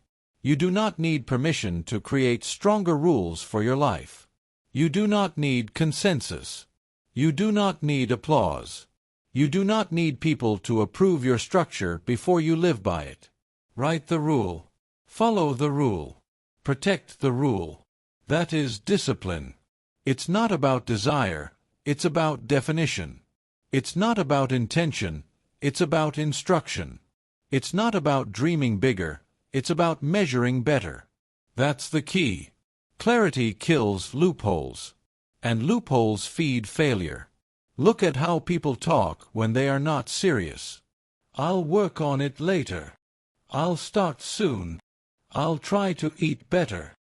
You do not need permission to create stronger rules for your life. You do not need consensus. You do not need applause. You do not need people to approve your structure before you live by it. Write the rule. Follow the rule. Protect the rule. That is discipline. It's not about desire, it's about definition. It's not about intention, it's about instruction. It's not about dreaming bigger, it's about measuring better. That's the key. Clarity kills loopholes, and loopholes feed failure. Look at how people talk when they are not serious. I'll work on it later. I'll start soon. I'll try to eat better.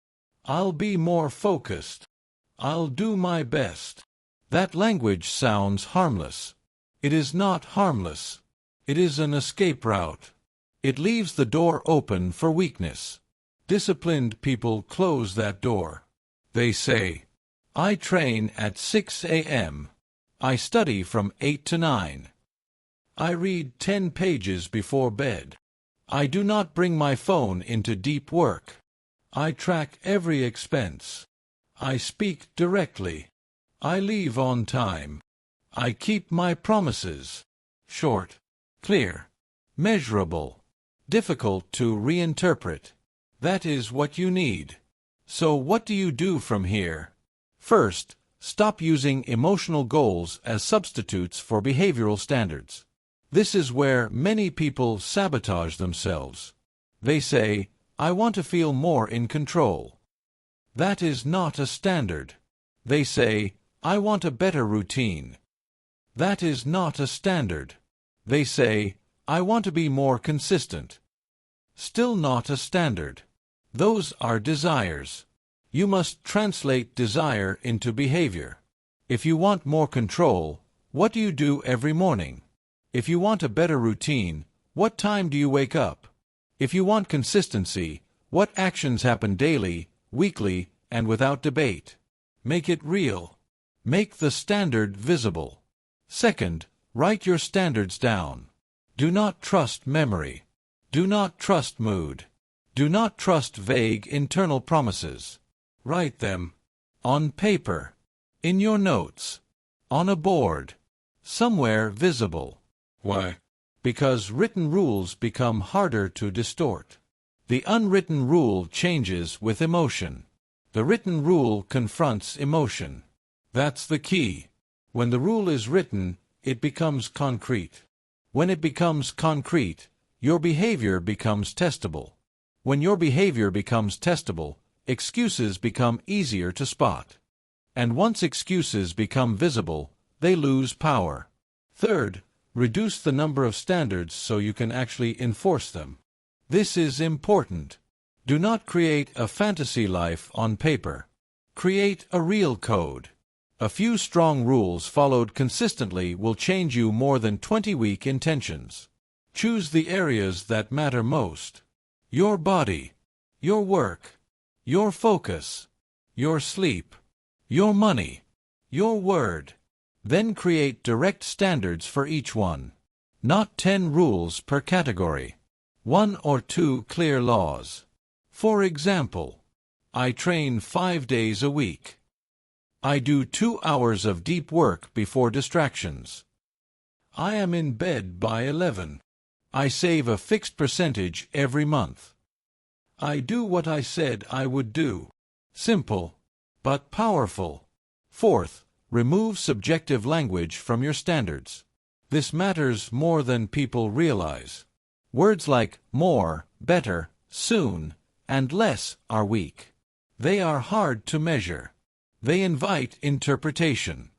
I'll be more focused. I'll do my best. That language sounds harmless. It is not harmless. It is an escape route. It leaves the door open for weakness. Disciplined people close that door. They say, I train at 6 a.m. I study from 8 to 9. I read 10 pages before bed. I do not bring my phone into deep work. I track every expense. I speak directly. I leave on time. I keep my promises. Short, clear, measurable, difficult to reinterpret. That is what you need. So what do you do from here? First, stop using emotional goals as substitutes for behavioral standards. This is where many people sabotage themselves. They say, I want to feel more in control. That is not a standard. They say, I want a better routine. That is not a standard. They say, I want to be more consistent. Still not a standard. Those are desires. You must translate desire into behavior. If you want more control, what do you do every morning? If you want a better routine, what time do you wake up? If you want consistency, what actions happen daily, weekly, and without debate? Make it real. Make the standard visible. Second, write your standards down. Do not trust memory. Do not trust mood. Do not trust vague internal promises. Write them. On paper. In your notes. On a board. Somewhere visible. Why? Because written rules become harder to distort. The unwritten rule changes with emotion. The written rule confronts emotion. That's the key. When the rule is written, it becomes concrete. When it becomes concrete, your behavior becomes testable. When your behavior becomes testable, excuses become easier to spot. And once excuses become visible, they lose power. Third, reduce the number of standards so you can actually enforce them. This is important. Do not create a fantasy life on paper. Create a real code. A few strong rules followed consistently will change you more than 20 weak intentions. Choose the areas that matter most. Your body, your work, your focus, your sleep, your money, your word. Then create direct standards for each one. Not 10 rules per category. 1 or 2 clear laws. For example, I train 5 days a week. I do 2 hours of deep work before distractions. I am in bed by 11. I save a fixed percentage every month. I do what I said I would do. Simple. but powerful. Fourth, remove subjective language from your standards. This matters more than people realize. Words like more, better, soon, and less are weak. They are hard to measure. They invite interpretation.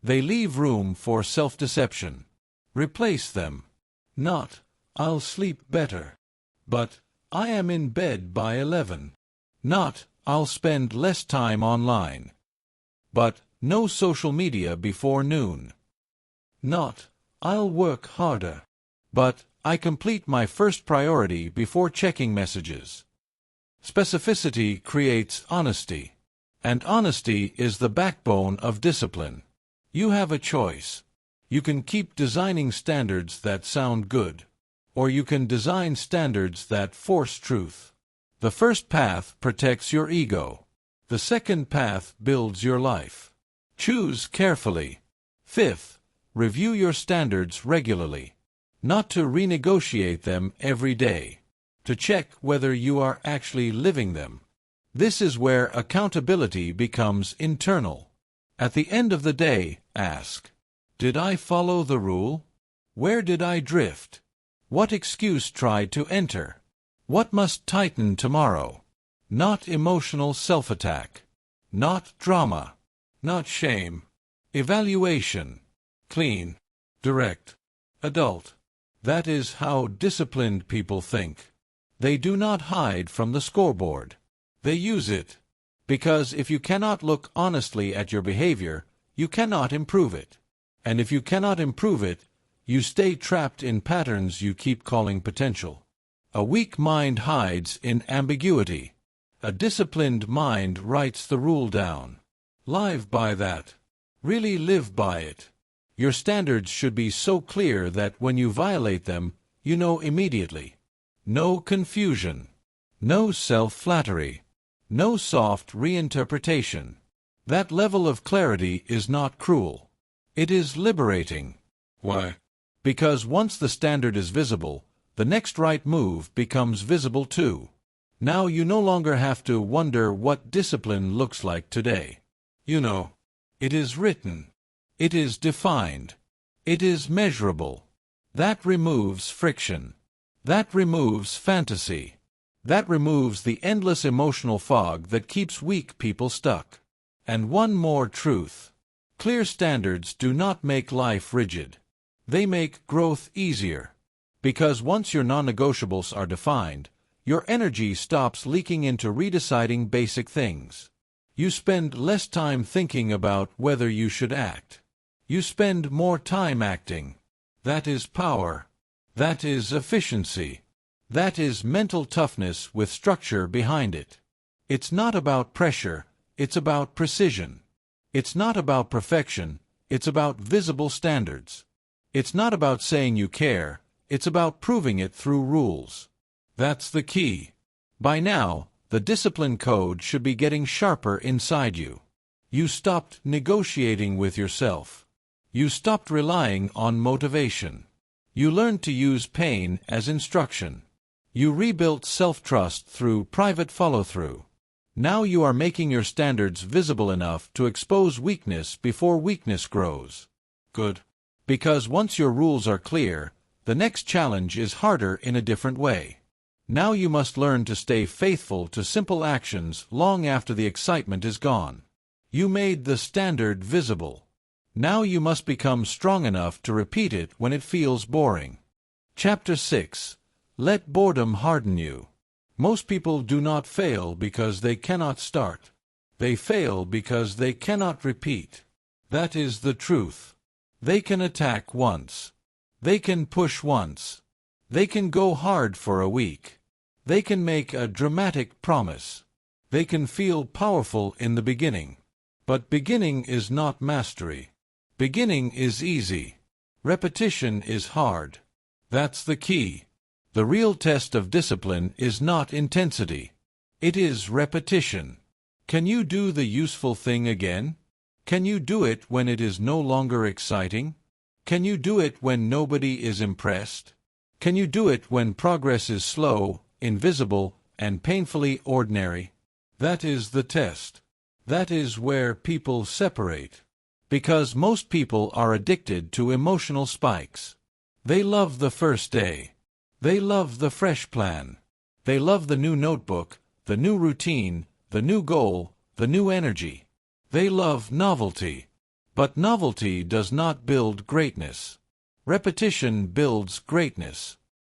They leave room for self-deception. Replace them. Not, I'll sleep better. But, I am in bed by 11. Not, I'll spend less time online. But, no social media before noon. Not, I'll work harder. But, I complete my first priority before checking messages. Specificity creates honesty. And honesty is the backbone of discipline. You have a choice. You can keep designing standards that sound good, or you can design standards that force truth. The first path protects your ego. The second path builds your life. Choose carefully. Fifth, review your standards regularly. Not to renegotiate them every day. To check whether you are actually living them. This is where accountability becomes internal. At the end of the day, ask, did I follow the rule? Where did I drift? What excuse tried to enter? What must tighten tomorrow? Not emotional self-attack. Not drama. Not shame. Evaluation. Clean. Direct. Adult. That is how disciplined people think. They do not hide from the scoreboard. They use it. Because if you cannot look honestly at your behavior, you cannot improve it. And if you cannot improve it, you stay trapped in patterns you keep calling potential. A weak mind hides in ambiguity. A disciplined mind writes the rule down. Live by that. Really live by it. Your standards should be so clear that when you violate them, you know immediately. No confusion. No self-flattery. No soft reinterpretation. That level of clarity is not cruel. It is liberating. Why? Because once the standard is visible, the next right move becomes visible too. Now you no longer have to wonder what discipline looks like today. You know, it is written. It is defined. It is measurable. That removes friction. That removes fantasy. That removes the endless emotional fog that keeps weak people stuck. And one more truth. Clear standards do not make life rigid. They make growth easier. Because once your non-negotiables are defined, your energy stops leaking into redeciding basic things. You spend less time thinking about whether you should act. You spend more time acting. That is power. That is efficiency. That is mental toughness with structure behind it. It's not about pressure, it's about precision. It's not about perfection, it's about visible standards. It's not about saying you care, it's about proving it through rules. That's the key. By now, the discipline code should be getting sharper inside you. You stopped negotiating with yourself. You stopped relying on motivation. You learned to use pain as instruction. You rebuilt self-trust through private follow-through. Now you are making your standards visible enough to expose weakness before weakness grows. Good. Because once your rules are clear, the next challenge is harder in a different way. Now you must learn to stay faithful to simple actions long after the excitement is gone. You made the standard visible. Now you must become strong enough to repeat it when it feels boring. Chapter 6. Let boredom harden you. Most people do not fail because they cannot start. They fail because they cannot repeat. That is the truth. They can attack once. They can push once. They can go hard for a week. They can make a dramatic promise. They can feel powerful in the beginning. But beginning is not mastery. Beginning is easy. Repetition is hard. That's the key. The real test of discipline is not intensity. It is repetition. Can you do the useful thing again? Can you do it when it is no longer exciting? Can you do it when nobody is impressed? Can you do it when progress is slow, invisible, and painfully ordinary? That is the test. That is where people separate. Because most people are addicted to emotional spikes. They love the first day. They love the fresh plan. They love the new notebook, the new routine, the new goal, the new energy. They love novelty. But novelty does not build greatness. Repetition builds greatness.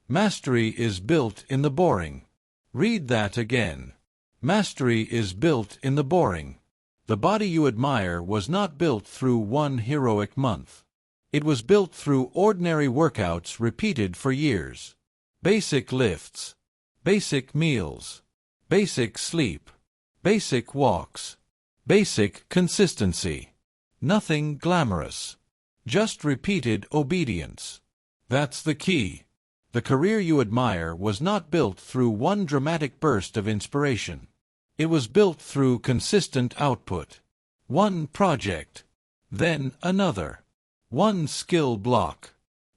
Mastery is built in the boring. Read that again. Mastery is built in the boring. The body you admire was not built through one heroic month. It was built through ordinary workouts repeated for years. Basic lifts. Basic meals. Basic sleep. Basic walks. Basic consistency. Nothing glamorous. Just repeated obedience. That's the key. The career you admire was not built through one dramatic burst of inspiration. It was built through consistent output. One project. Then another. One skill block.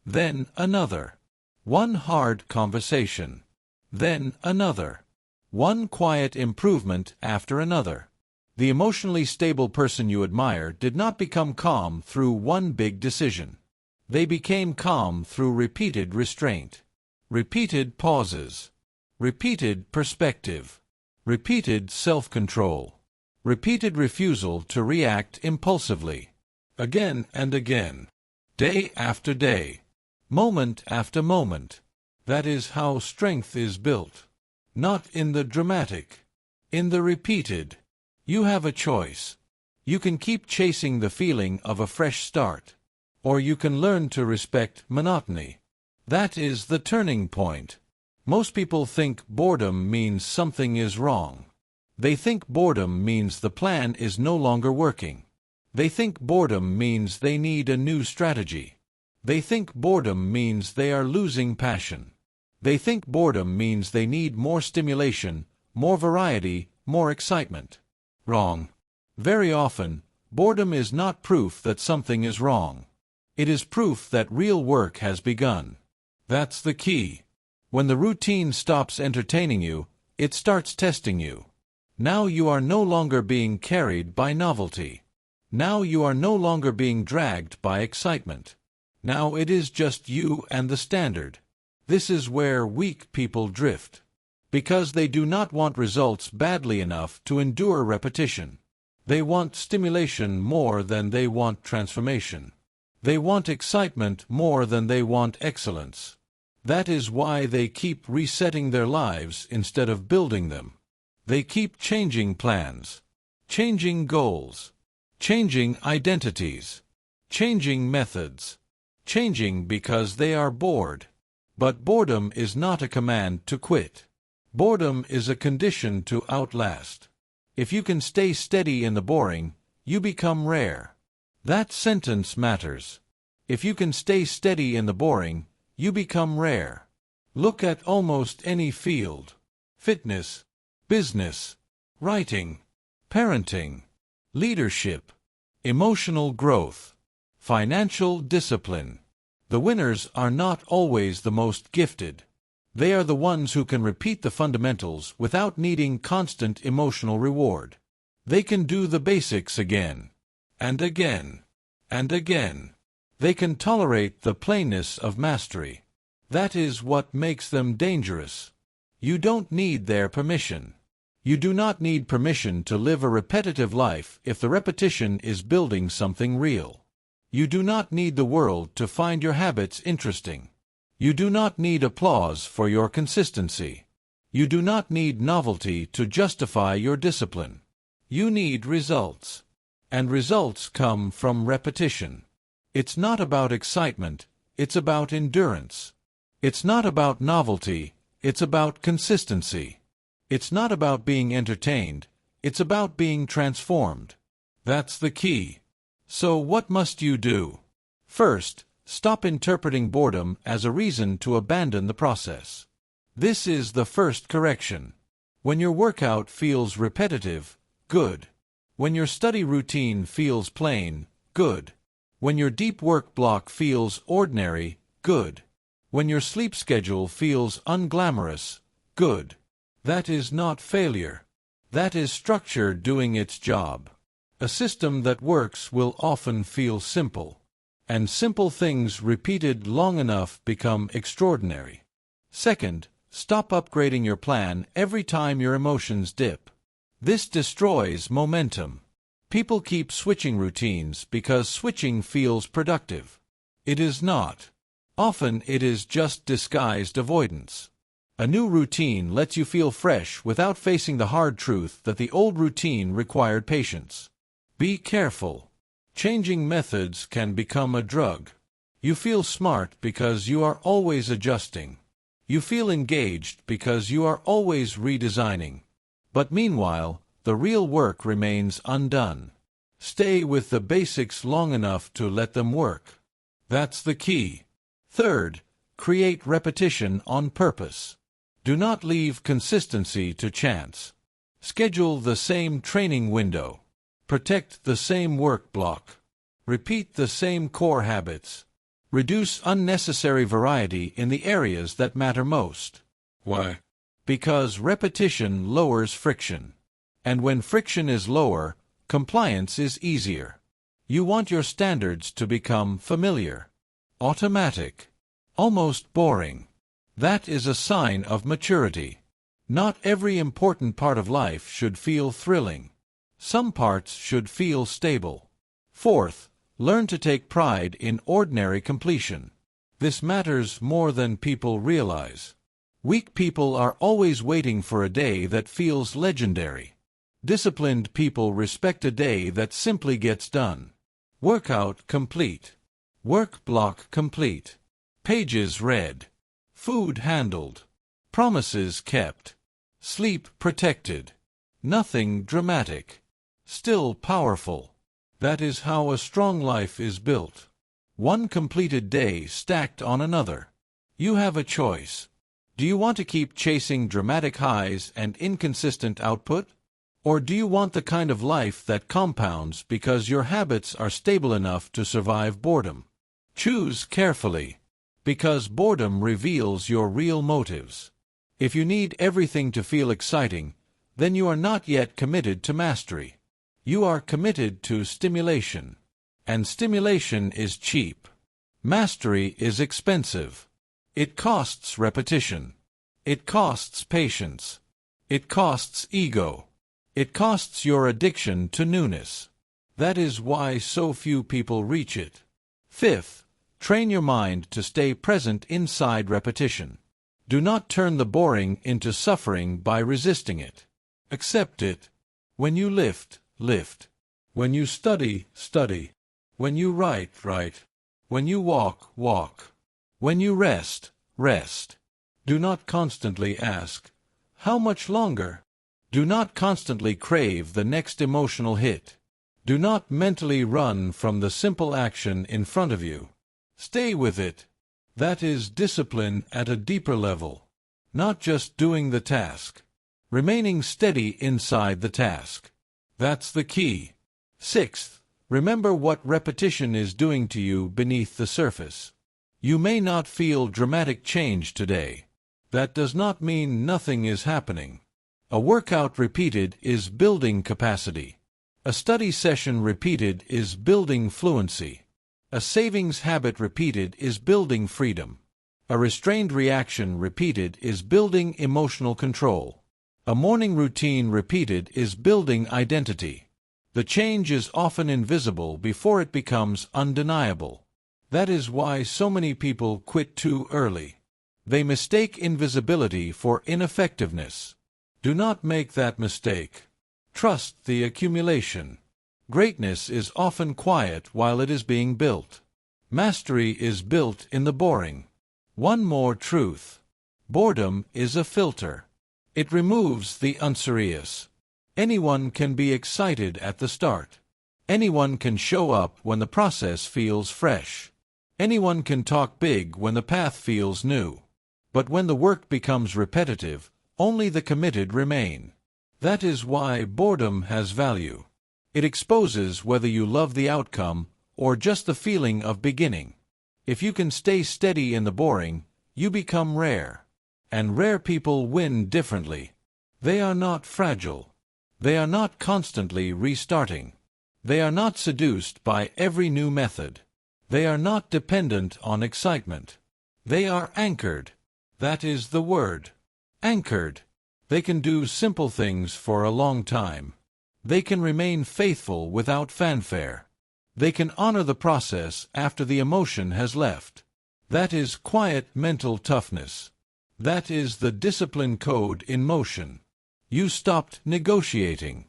Then another. One hard conversation. Then another. One quiet improvement after another. The emotionally stable person you admire did not become calm through one big decision. They became calm through repeated restraint. Repeated pauses. Repeated perspective. Repeated self-control. Repeated refusal to react impulsively. Again and again. Day after day. Moment after moment. That is how strength is built. Not in the dramatic. In the repeated. You have a choice. You can keep chasing the feeling of a fresh start. Or you can learn to respect monotony. That is the turning point. Most people think boredom means something is wrong. They think boredom means the plan is no longer working. They think boredom means they need a new strategy. They think boredom means they are losing passion. They think boredom means they need more stimulation, more variety, more excitement. Wrong. Very often, boredom is not proof that something is wrong. It is proof that real work has begun. That's the key. When the routine stops entertaining you, it starts testing you. Now you are no longer being carried by novelty. Now you are no longer being dragged by excitement. Now it is just you and the standard. This is where weak people drift. Because they do not want results badly enough to endure repetition. They want stimulation more than they want transformation. They want excitement more than they want excellence. That is why they keep resetting their lives instead of building them. They keep changing plans, changing goals, changing identities, changing methods, changing because they are bored. But boredom is not a command to quit. Boredom is a condition to outlast. If you can stay steady in the boring, you become rare. That sentence matters. If you can stay steady in the boring, you become rare. Look at almost any field. Fitness, business, writing, parenting, leadership, emotional growth, financial discipline. The winners are not always the most gifted. They are the ones who can repeat the fundamentals without needing constant emotional reward. They can do the basics again, and again, and again. They can tolerate the plainness of mastery. That is what makes them dangerous. You don't need their permission. You do not need permission to live a repetitive life if the repetition is building something real. You do not need the world to find your habits interesting. You do not need applause for your consistency. You do not need novelty to justify your discipline. You need results. And results come from repetition. It's not about excitement, it's about endurance. It's not about novelty, it's about consistency. It's not about being entertained, it's about being transformed. That's the key. So what must you do? First, stop interpreting boredom as a reason to abandon the process. This is the first correction. When your workout feels repetitive, good. When your study routine feels plain, good. When your deep work block feels ordinary, good. When your sleep schedule feels unglamorous, good. That is not failure. That is structure doing its job. A system that works will often feel simple, and simple things repeated long enough become extraordinary. Second, stop upgrading your plan every time your emotions dip. This destroys momentum. People keep switching routines because switching feels productive. It is not. Often it is just disguised avoidance. A new routine lets you feel fresh without facing the hard truth that the old routine required patience. Be careful. Changing methods can become a drug. You feel smart because you are always adjusting. You feel engaged because you are always redesigning. But meanwhile, the real work remains undone. Stay with the basics long enough to let them work. That's the key. Third, create repetition on purpose. Do not leave consistency to chance. Schedule the same training window. Protect the same work block. Repeat the same core habits. Reduce unnecessary variety in the areas that matter most. Why? Because repetition lowers friction. And when friction is lower, compliance is easier. You want your standards to become familiar, automatic, almost boring. That is a sign of maturity. Not every important part of life should feel thrilling. Some parts should feel stable. Fourth, learn to take pride in ordinary completion. This matters more than people realize. Weak people are always waiting for a day that feels legendary. Disciplined people respect a day that simply gets done. Workout complete. Work block complete. Pages read. Food handled. Promises kept. Sleep protected. Nothing dramatic. Still powerful. That is how a strong life is built. One completed day stacked on another. You have a choice. Do you want to keep chasing dramatic highs and inconsistent output? Or do you want the kind of life that compounds because your habits are stable enough to survive boredom? Choose carefully, because boredom reveals your real motives. If you need everything to feel exciting, then you are not yet committed to mastery. You are committed to stimulation. And stimulation is cheap. Mastery is expensive. It costs repetition. It costs patience. It costs ego. It costs your addiction to newness. That is why so few people reach it. Fifth, train your mind to stay present inside repetition. Do not turn the boring into suffering by resisting it. Accept it. When you lift, lift. When you study, study. When you write, write. When you walk, walk. When you rest, rest. Do not constantly ask, how much longer? Do not constantly crave the next emotional hit. Do not mentally run from the simple action in front of you. Stay with it. That is discipline at a deeper level. Not just doing the task. Remaining steady inside the task. That's the key. Sixth, remember what repetition is doing to you beneath the surface. You may not feel dramatic change today. That does not mean nothing is happening. A workout repeated is building capacity. A study session repeated is building fluency. A savings habit repeated is building freedom. A restrained reaction repeated is building emotional control. A morning routine repeated is building identity. The change is often invisible before it becomes undeniable. That is why so many people quit too early. They mistake invisibility for ineffectiveness. Do not make that mistake. Trust the accumulation. Greatness is often quiet while it is being built. Mastery is built in the boring. One more truth. Boredom is a filter. It removes the unserious. Anyone can be excited at the start. Anyone can show up when the process feels fresh. Anyone can talk big when the path feels new. But when the work becomes repetitive, only the committed remain. That is why boredom has value. It exposes whether you love the outcome or just the feeling of beginning. If you can stay steady in the boring, you become rare. And rare people win differently. They are not fragile. They are not constantly restarting. They are not seduced by every new method. They are not dependent on excitement. They are anchored. That is the word. Anchored. They can do simple things for a long time. They can remain faithful without fanfare. They can honor the process after the emotion has left. That is quiet mental toughness. That is the discipline code in motion. You stopped negotiating.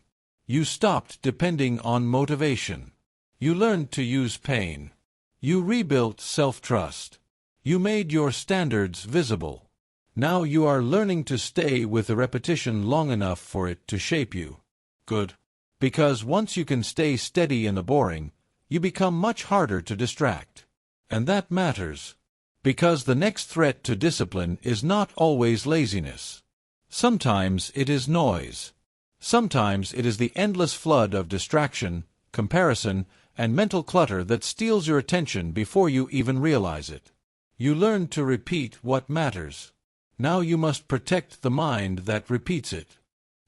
You stopped depending on motivation. You learned to use pain. You rebuilt self-trust. You made your standards visible. Now you are learning to stay with the repetition long enough for it to shape you. Good. Because once you can stay steady in the boring, you become much harder to distract. And that matters. Because the next threat to discipline is not always laziness. Sometimes it is noise. Sometimes it is the endless flood of distraction, comparison, and mental clutter that steals your attention before you even realize it. You learn to repeat what matters. Now you must protect the mind that repeats it.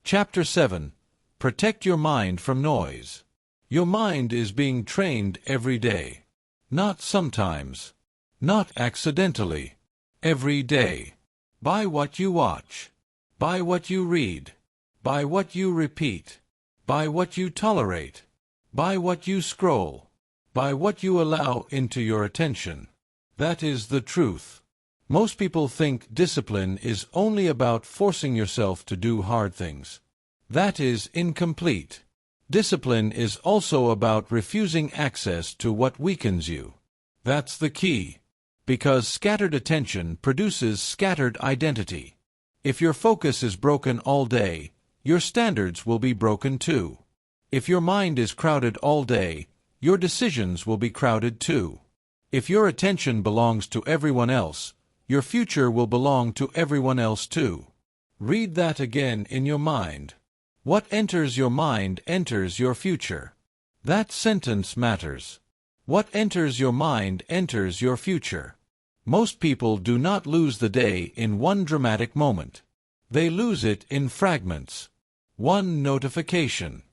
Chapter 7. Protect your mind from noise. Your mind is being trained every day. Not sometimes. Not accidentally. Every day. By what you watch. By what you read. By what you repeat. By what you tolerate. By what you scroll. By what you allow into your attention. That is the truth. Most people think discipline is only about forcing yourself to do hard things. That is incomplete. Discipline is also about refusing access to what weakens you. That's the key. Because scattered attention produces scattered identity. If your focus is broken all day, your standards will be broken too. If your mind is crowded all day, your decisions will be crowded too. If your attention belongs to everyone else, your future will belong to everyone else too. Read that again in your mind. What enters your mind enters your future. That sentence matters. What enters your mind enters your future. Most people do not lose the day in one dramatic moment. They lose it in fragments. One notification.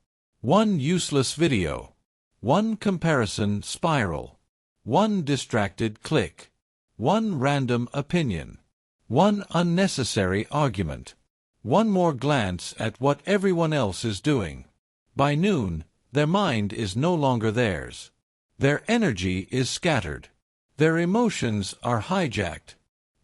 One useless video. One comparison spiral. One distracted click. One random opinion. One unnecessary argument. One more glance at what everyone else is doing. By noon, their mind is no longer theirs. Their energy is scattered. Their emotions are hijacked.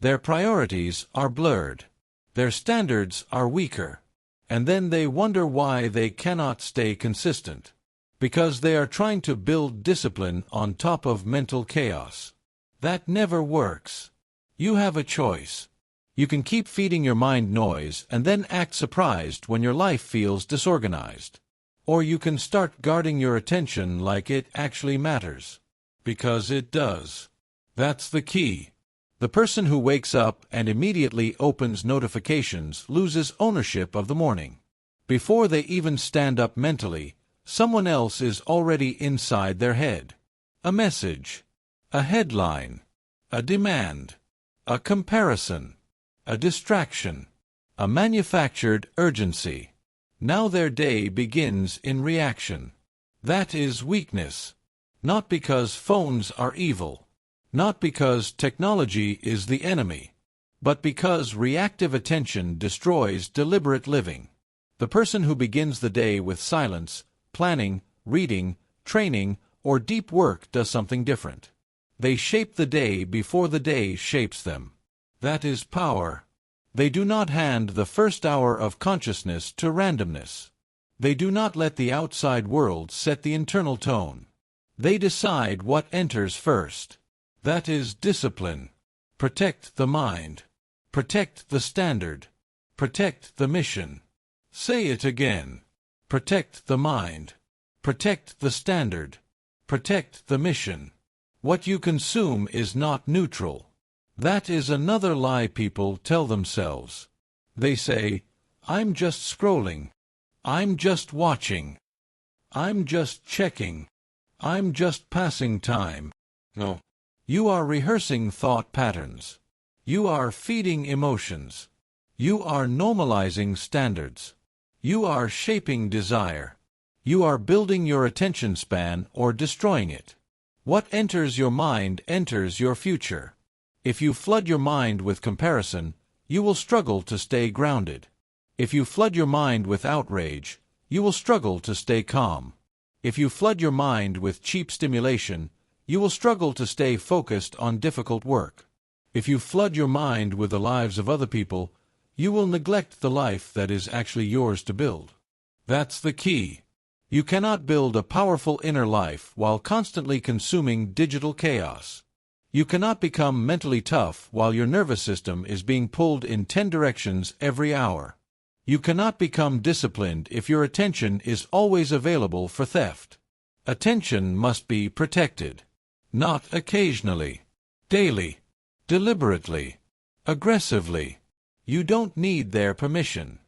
Their priorities are blurred. Their standards are weaker. And then they wonder why they cannot stay consistent. Because they are trying to build discipline on top of mental chaos. That never works. You have a choice. You can keep feeding your mind noise and then act surprised when your life feels disorganized. Or you can start guarding your attention like it actually matters. Because it does. That's the key. The person who wakes up and immediately opens notifications loses ownership of the morning. Before they even stand up mentally, someone else is already inside their head. A message. A headline. A demand. A comparison. A distraction. A manufactured urgency. Now their day begins in reaction. That is weakness. Not because phones are evil. Not because technology is the enemy. But because reactive attention destroys deliberate living. The person who begins the day with silence, planning, reading, training, or deep work does something different. They shape the day before the day shapes them. That is power. They do not hand the first hour of consciousness to randomness. They do not let the outside world set the internal tone. They decide what enters first. That is discipline. Protect the mind. Protect the standard. Protect the mission. Say it again. Protect the mind. Protect the standard. Protect the mission. What you consume is not neutral. That is another lie people tell themselves. They say, I'm just scrolling. I'm just watching. I'm just checking. I'm just passing time. No. You are rehearsing thought patterns. You are feeding emotions. You are normalizing standards. You are shaping desire. You are building your attention span or destroying it. What enters your mind enters your future. If you flood your mind with comparison, you will struggle to stay grounded. If you flood your mind with outrage, you will struggle to stay calm. If you flood your mind with cheap stimulation, you will struggle to stay focused on difficult work. If you flood your mind with the lives of other people, you will neglect the life that is actually yours to build. That's the key. You cannot build a powerful inner life while constantly consuming digital chaos. You cannot become mentally tough while your nervous system is being pulled in 10 directions every hour. You cannot become disciplined if your attention is always available for theft. Attention must be protected. Not occasionally. Daily. Deliberately. Aggressively. You don't need their permission.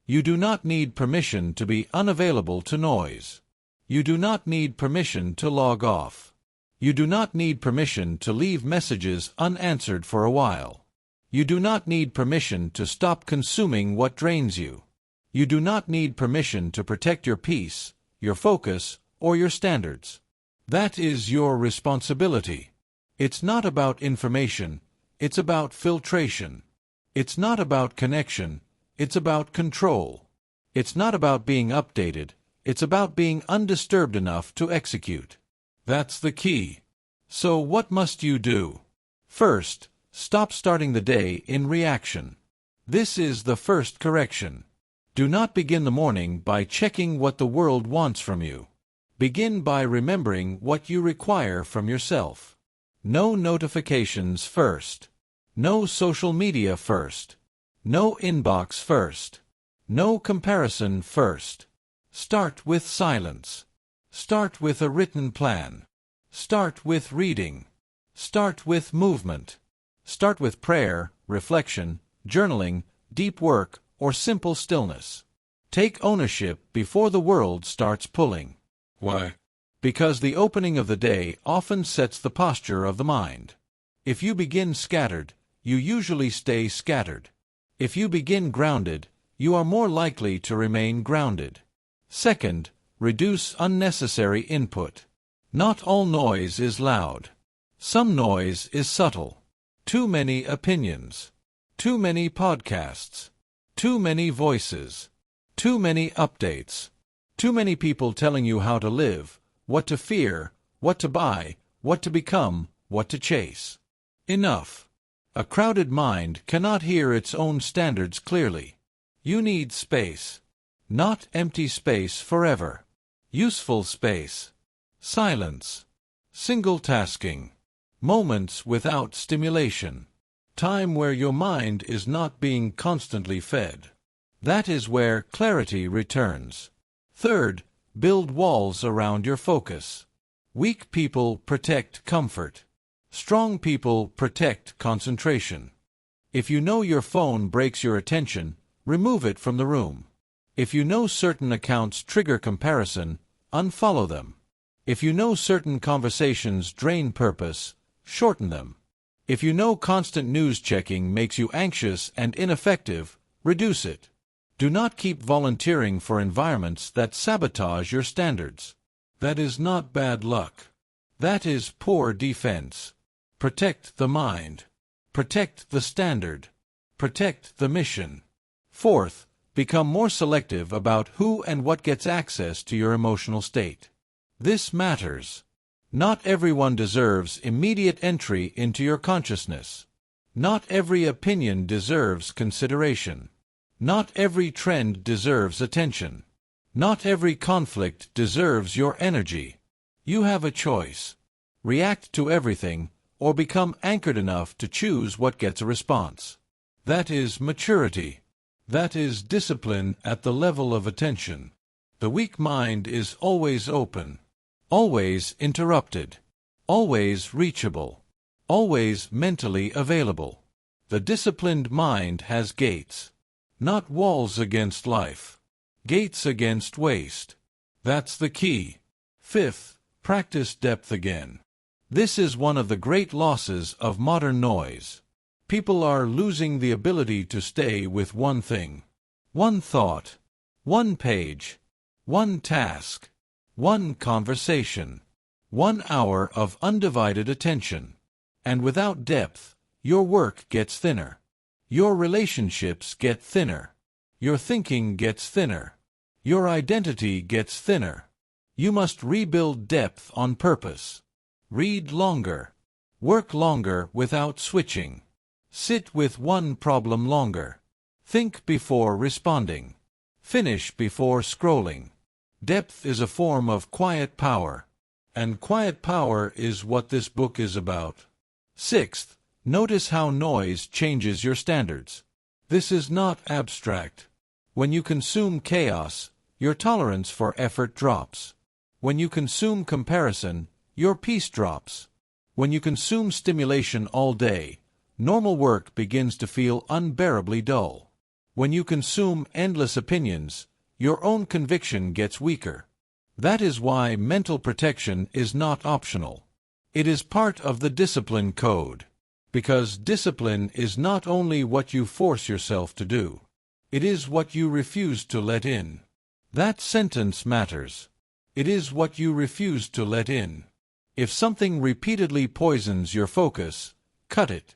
You do not need permission to be unavailable to noise. You do not need permission to log off. You do not need permission to leave messages unanswered for a while. You do not need permission to stop consuming what drains you. You do not need permission to protect your peace, your focus, or your standards. That is your responsibility. It's not about information, it's about filtration. It's not about connection, it's about control. It's not about being updated, it's about being undisturbed enough to execute. That's the key. So what must you do? First, stop starting the day in reaction. This is the first correction. Do not begin the morning by checking what the world wants from you. Begin by remembering what you require from yourself. No notifications first. No social media first. No inbox first. No comparison first. Start with silence. Start with a written plan. Start with reading. Start with movement. Start with prayer, reflection, journaling, deep work, or simple stillness. Take ownership before the world starts pulling. Why? Because the opening of the day often sets the posture of the mind. If you begin scattered, you usually stay scattered. If you begin grounded, you are more likely to remain grounded. Second, reduce unnecessary input. Not all noise is loud. Some noise is subtle. Too many opinions. Too many podcasts. Too many voices. Too many updates. Too many people telling you how to live, what to fear, what to buy, what to become, what to chase. Enough. A crowded mind cannot hear its own standards clearly. You need space. Not empty space forever. Useful space. Silence. Single tasking. Moments without stimulation. Time where your mind is not being constantly fed. That is where clarity returns. Third, build walls around your focus. Weak people protect comfort. Strong people protect concentration. If you know your phone breaks your attention, remove it from the room. If you know certain accounts trigger comparison, unfollow them. If you know certain conversations drain purpose, shorten them. If you know constant news checking makes you anxious and ineffective, reduce it. Do not keep volunteering for environments that sabotage your standards. That is not bad luck. That is poor defense. Protect the mind. Protect the standard. Protect the mission. Fourth, become more selective about who and what gets access to your emotional state. This matters. Not everyone deserves immediate entry into your consciousness. Not every opinion deserves consideration. Not every trend deserves attention. Not every conflict deserves your energy. You have a choice. React to everything, or become anchored enough to choose what gets a response. That is maturity. That is discipline at the level of attention. The weak mind is always open, always interrupted, always reachable, always mentally available. The disciplined mind has gates. Not walls against life. Gates against waste. That's the key. Fifth, practice depth again. This is one of the great losses of modern noise. People are losing the ability to stay with one thing. One thought. 1 page, 1 task, 1 conversation, 1 hour of undivided attention. And without depth, your work gets thinner. Your relationships get thinner. Your thinking gets thinner. Your identity gets thinner. You must rebuild depth on purpose. Read longer. Work longer without switching. Sit with one problem longer. Think before responding. Finish before scrolling. Depth is a form of quiet power. And quiet power is what this book is about. 6th, notice how noise changes your standards. This is not abstract. When you consume chaos, your tolerance for effort drops. When you consume comparison, your peace drops. When you consume stimulation all day, normal work begins to feel unbearably dull. When you consume endless opinions, your own conviction gets weaker. That is why mental protection is not optional. It is part of the discipline code. Because discipline is not only what you force yourself to do. It is what you refuse to let in. That sentence matters. It is what you refuse to let in. If something repeatedly poisons your focus, cut it.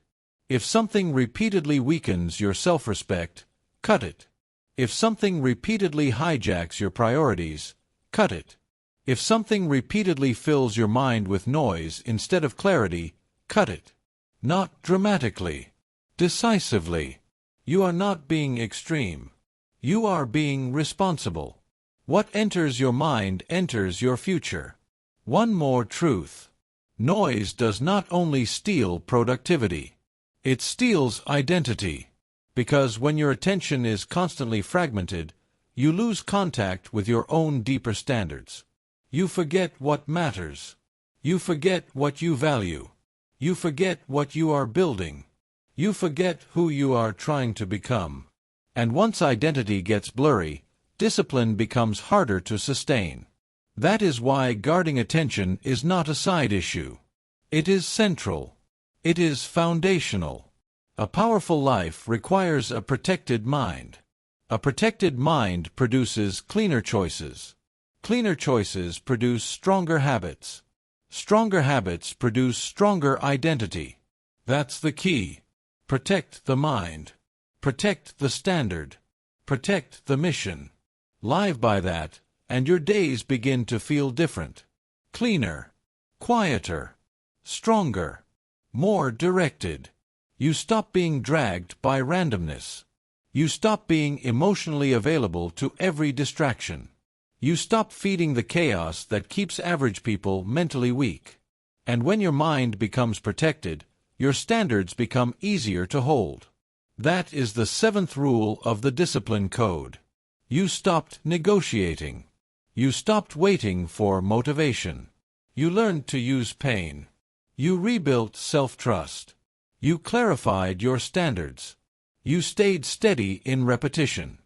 If something repeatedly weakens your self-respect, cut it. If something repeatedly hijacks your priorities, cut it. If something repeatedly fills your mind with noise instead of clarity, cut it. Not dramatically. Decisively. You are not being extreme. You are being responsible. What enters your mind enters your future. One more truth. Noise does not only steal productivity. It steals identity. Because when your attention is constantly fragmented, you lose contact with your own deeper standards. You forget what matters. You forget what you value. You forget what you are building. You forget who you are trying to become. And once identity gets blurry, discipline becomes harder to sustain. That is why guarding attention is not a side issue. It is central. It is foundational. A powerful life requires a protected mind. A protected mind produces cleaner choices. Cleaner choices produce stronger habits. Stronger habits produce stronger identity. That's the key. Protect the mind. Protect the standard. Protect the mission. Live by that, and your days begin to feel different. Cleaner. Quieter. Stronger. More directed. You stop being dragged by randomness. You stop being emotionally available to every distraction. You stop feeding the chaos that keeps average people mentally weak. And when your mind becomes protected, your standards become easier to hold. That is the 7th rule of the discipline code. You stopped negotiating. You stopped waiting for motivation. You learned to use pain. You rebuilt self-trust. You clarified your standards. You stayed steady in repetition.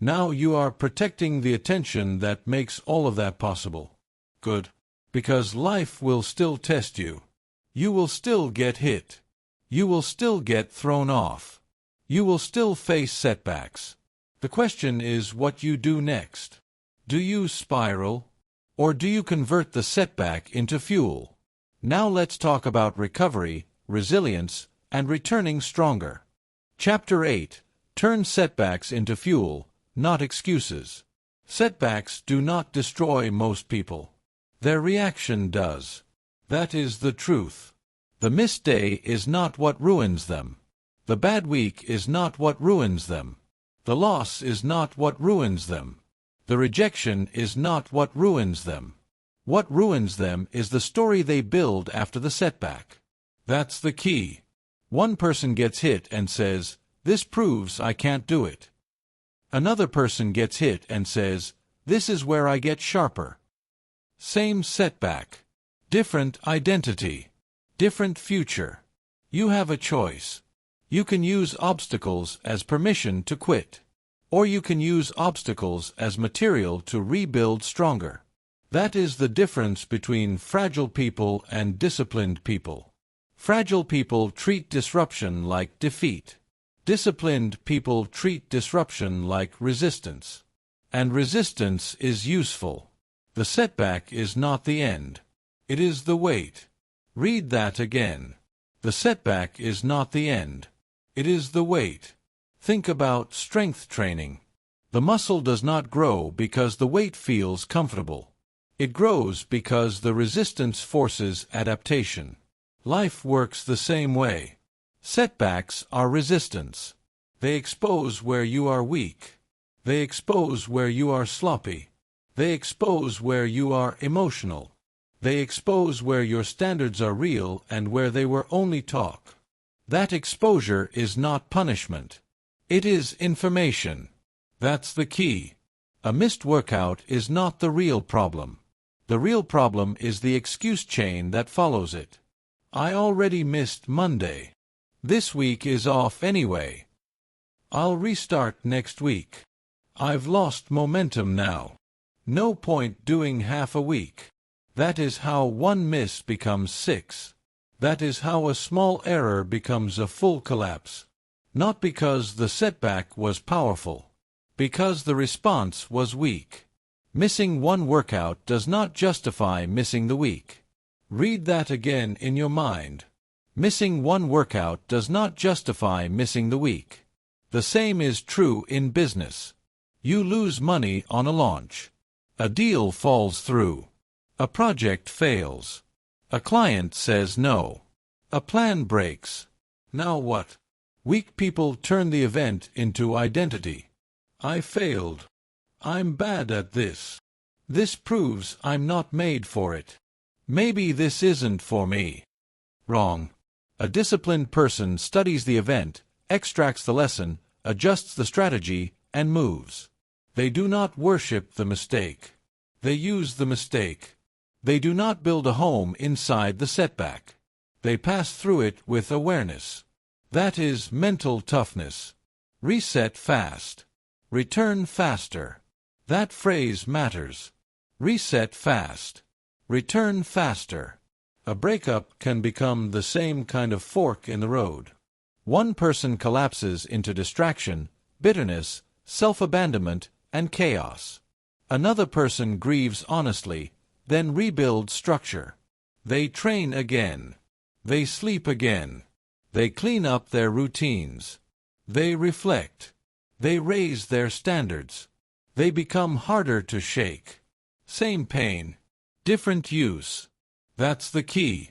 Now you are protecting the attention that makes all of that possible. Good. Because life will still test you. You will still get hit. You will still get thrown off. You will still face setbacks. The question is what you do next. Do you spiral? Or do you convert the setback into fuel? Now let's talk about recovery, resilience, and returning stronger. Chapter 8. Turn setbacks into fuel, not excuses. Setbacks do not destroy most people. Their reaction does. That is the truth. The missed day is not what ruins them. The bad week is not what ruins them. The loss is not what ruins them. The rejection is not what ruins them. What ruins them is the story they build after the setback. That's the key. One person gets hit and says, "This proves I can't do it." Another person gets hit and says, "This is where I get sharper." Same setback. Different identity. Different future. You have a choice. You can use obstacles as permission to quit. Or you can use obstacles as material to rebuild stronger. That is the difference between fragile people and disciplined people. Fragile people treat disruption like defeat. Disciplined people treat disruption like resistance. And resistance is useful. The setback is not the end. It is the weight. Read that again. The setback is not the end. It is the weight. Think about strength training. The muscle does not grow because the weight feels comfortable. It grows because the resistance forces adaptation. Life works the same way. Setbacks are resistance. They expose where you are weak. They expose where you are sloppy. They expose where you are emotional. They expose where your standards are real and where they were only talk. That exposure is not punishment. It is information. That's the key. A missed workout is not the real problem. The real problem is the excuse chain that follows it. I already missed Monday. This week is off anyway. I'll restart next week. I've lost momentum now. No point doing half a week. That is how one miss becomes 6. That is how a small error becomes a full collapse. Not because the setback was powerful. Because the response was weak. Missing one workout does not justify missing the week. Read that again in your mind. Missing one workout does not justify missing the week. The same is true in business. You lose money on a launch. A deal falls through. A project fails. A client says no. A plan breaks. Now what? Weak people turn the event into identity. I failed. I'm bad at this. This proves I'm not made for it. Maybe this isn't for me. Wrong. A disciplined person studies the event, extracts the lesson, adjusts the strategy, and moves. They do not worship the mistake. They use the mistake. They do not build a home inside the setback. They pass through it with awareness. That is mental toughness. Reset fast. Return faster. That phrase matters. Reset fast. Return faster. A breakup can become the same kind of fork in the road. One person collapses into distraction, bitterness, self-abandonment, and chaos. Another person grieves honestly, then rebuilds structure. They train again. They sleep again. They clean up their routines. They reflect. They raise their standards. They become harder to shake. Same pain, different use. That's the key.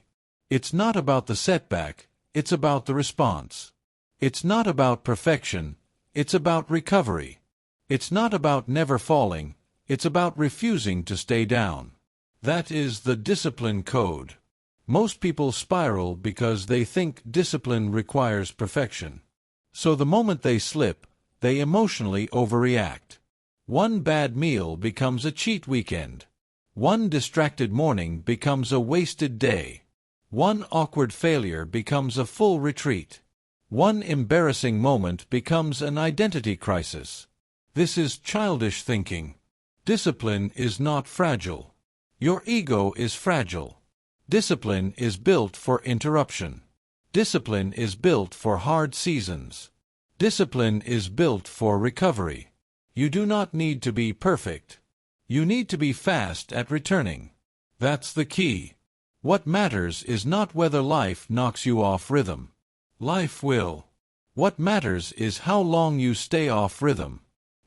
It's not about the setback, it's about the response. It's not about perfection, it's about recovery. It's not about never falling, it's about refusing to stay down. That is the discipline code. Most people spiral because they think discipline requires perfection. So the moment they slip, they emotionally overreact. One bad meal becomes a cheat weekend. One distracted morning becomes a wasted day. One awkward failure becomes a full retreat. One embarrassing moment becomes an identity crisis. This is childish thinking. Discipline is not fragile. Your ego is fragile. Discipline is built for interruption. Discipline is built for hard seasons. Discipline is built for recovery. You do not need to be perfect. You need to be fast at returning. That's the key. What matters is not whether life knocks you off rhythm. Life will. What matters is how long you stay off rhythm.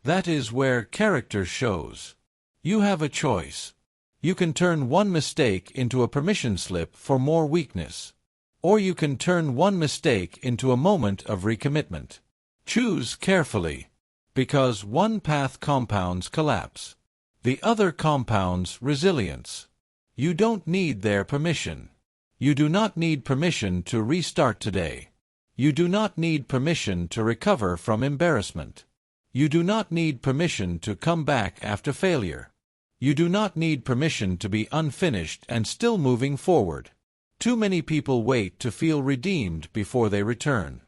That is where character shows. You have a choice. You can turn one mistake into a permission slip for more weakness. Or you can turn one mistake into a moment of recommitment. Choose carefully. Because one path compounds collapse. The other compounds resilience. You don't need their permission. You do not need permission to restart today. You do not need permission to recover from embarrassment. You do not need permission to come back after failure. You do not need permission to be unfinished and still moving forward. Too many people wait to feel redeemed before they return.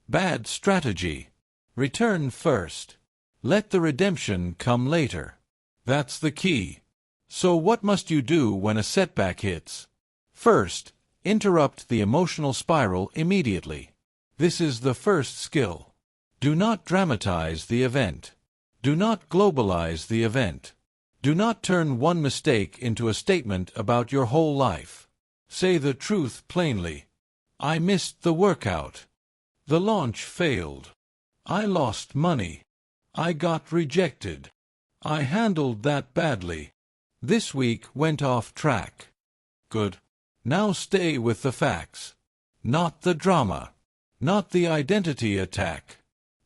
Bad strategy. Return first. Let the redemption come later. That's the key. So what must you do when a setback hits? First, interrupt the emotional spiral immediately. This is the first skill. Do not dramatize the event. Do not globalize the event. Do not turn one mistake into a statement about your whole life. Say the truth plainly. I missed the workout. The launch failed. I lost money. I got rejected. I handled that badly. This week went off track. Good. Now stay with the facts. Not the drama. Not the identity attack.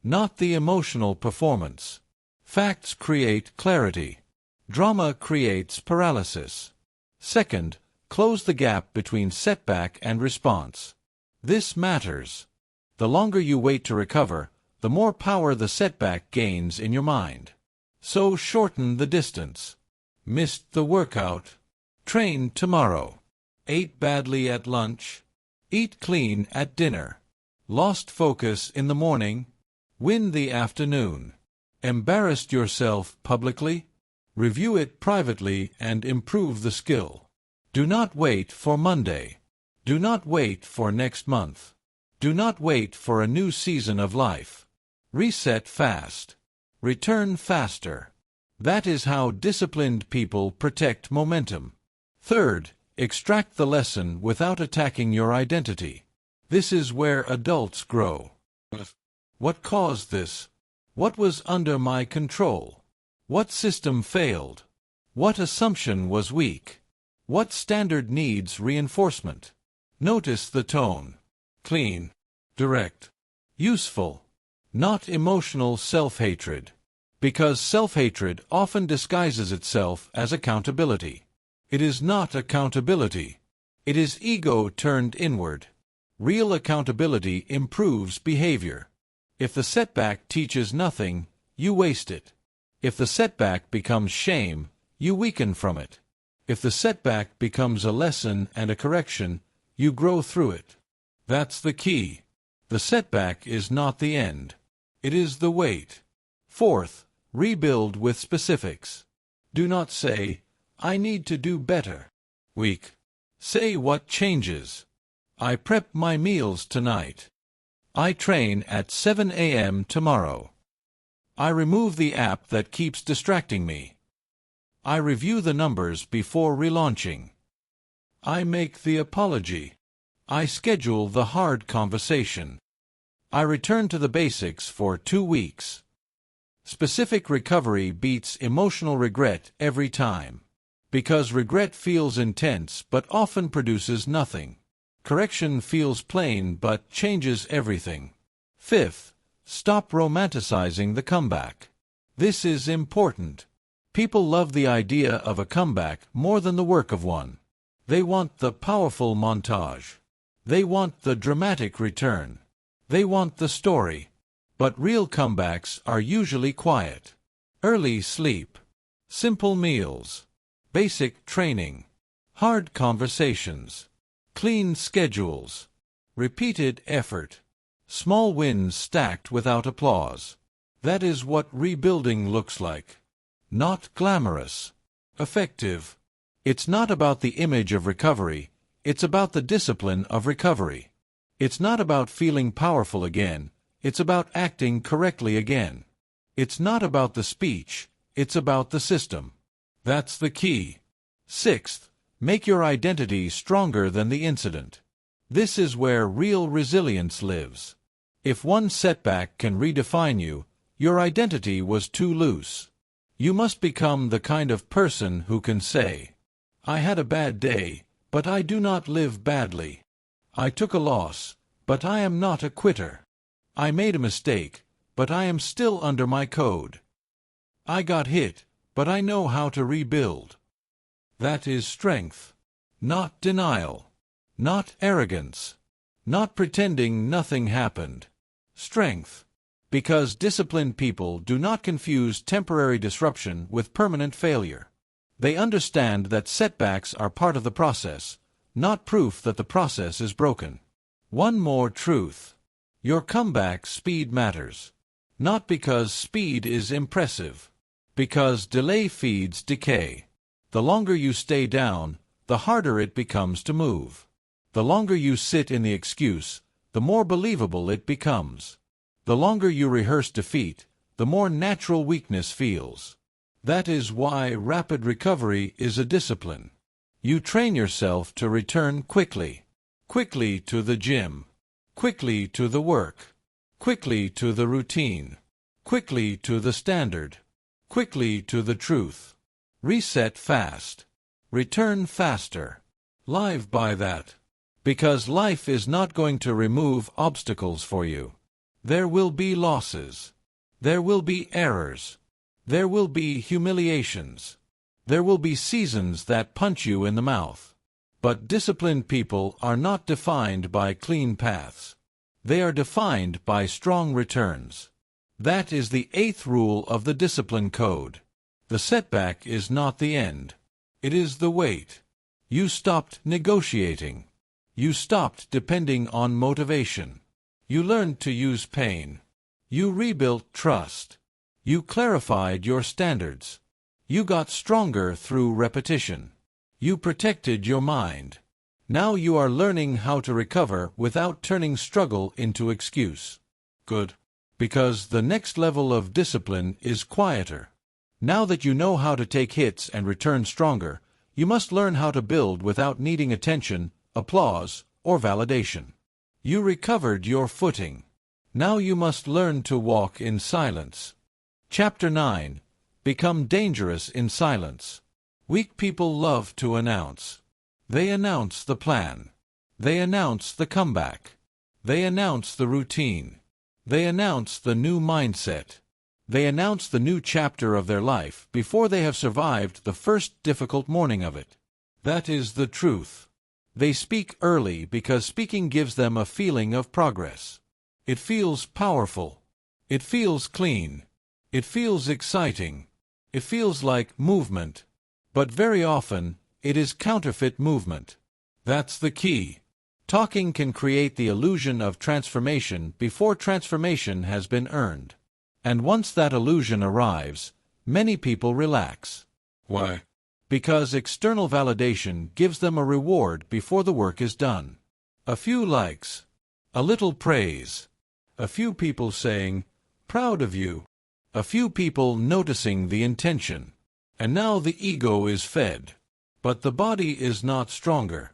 Not the emotional performance. Facts create clarity. Drama creates paralysis. Second, close the gap between setback and response. This matters. The longer you wait to recover, the more power the setback gains in your mind. So shorten the distance. Missed the workout. Train tomorrow. Ate badly at lunch. Eat clean at dinner. Lost focus in the morning. Win the afternoon. Embarrassed yourself publicly. Review it privately and improve the skill. Do not wait for Monday. Do not wait for next month. Do not wait for a new season of life. Reset fast. Return faster. That is how disciplined people protect momentum. Third, extract the lesson without attacking your identity. This is where adults grow. What caused this? What was under my control? What system failed? What assumption was weak? What standard needs reinforcement? Notice the tone. Clean. Direct. Useful. Not emotional self-hatred. Because self-hatred often disguises itself as accountability. It is not accountability. It is ego turned inward. Real accountability improves behavior. If the setback teaches nothing, you waste it. If the setback becomes shame, you weaken from it. If the setback becomes a lesson and a correction, you grow through it. That's the key. The setback is not the end. It is the wait. Fourth, rebuild with specifics. Do not say, I need to do better. Weak. Say what changes. I prep my meals tonight. I train at 7 a.m. tomorrow. I remove the app that keeps distracting me. I review the numbers before relaunching. I make the apology. I schedule the hard conversation. I return to the basics for 2 weeks. Specific recovery beats emotional regret every time. Because regret feels intense but often produces nothing. Correction feels plain but changes everything. Fifth, stop romanticizing the comeback. This is important. People love the idea of a comeback more than the work of one. They want the powerful montage. They want the dramatic return. They want the story. But real comebacks are usually quiet. Early sleep. Simple meals. Basic training. Hard conversations. Clean schedules. Repeated effort. Small wins stacked without applause. That is what rebuilding looks like. Not glamorous. Effective. It's not about the image of recovery. It's about the discipline of recovery. It's not about feeling powerful again. It's about acting correctly again. It's not about the speech. It's about the system. That's the key. Sixth, make your identity stronger than the incident. This is where real resilience lives. If one setback can redefine you, your identity was too loose. You must become the kind of person who can say, I had a bad day, but I do not live badly. I took a loss, but I am not a quitter. I made a mistake, but I am still under my code. I got hit, but I know how to rebuild. That is strength. Not denial. Not arrogance. Not pretending nothing happened. Strength. Because disciplined people do not confuse temporary disruption with permanent failure. They understand that setbacks are part of the process, not proof that the process is broken. One more truth. Your comeback speed matters. Not because speed is impressive. Because delay feeds decay. The longer you stay down, the harder it becomes to move. The longer you sit in the excuse, the more believable it becomes. The longer you rehearse defeat, the more natural weakness feels. That is why rapid recovery is a discipline. You train yourself to return quickly. Quickly to the gym. Quickly to the work. Quickly to the routine. Quickly to the standard. Quickly to the truth. Reset fast. Return faster. Live by that. Because life is not going to remove obstacles for you. There will be losses. There will be errors. There will be humiliations. There will be seasons that punch you in the mouth. But disciplined people are not defined by clean paths. They are defined by strong returns. That is the 8th rule of the discipline code. The setback is not the end. It is the wait. You stopped negotiating. You stopped depending on motivation. You learned to use pain. You rebuilt trust. You clarified your standards. You got stronger through repetition. You protected your mind. Now you are learning how to recover without turning struggle into excuse. Good. Because the next level of discipline is quieter. Now that you know how to take hits and return stronger, you must learn how to build without needing attention, applause, or validation. You recovered your footing. Now you must learn to walk in silence. Chapter 9. Become dangerous in silence. Weak people love to announce. They announce the plan. They announce the comeback. They announce the routine. They announce the new mindset. They announce the new chapter of their life before they have survived the first difficult morning of it. That is the truth. They speak early because speaking gives them a feeling of progress. It feels powerful. It feels clean. It feels exciting. It feels like movement. But very often, it is counterfeit movement. That's the key. Talking can create the illusion of transformation before transformation has been earned. And once that illusion arrives, many people relax. Why? Because external validation gives them a reward before the work is done. A few likes. A little praise. A few people saying, "Proud of you." A few people noticing the intention. And now the ego is fed. But the body is not stronger.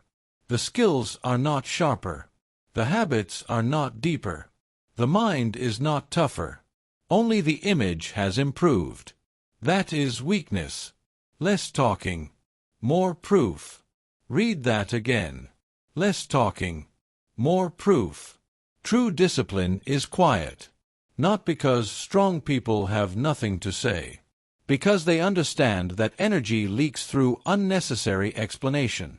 The skills are not sharper. The habits are not deeper. The mind is not tougher. Only the image has improved. That is weakness. Less talking. More proof. Read that again. Less talking. More proof. True discipline is quiet. Not because strong people have nothing to say. Because they understand that energy leaks through unnecessary explanation.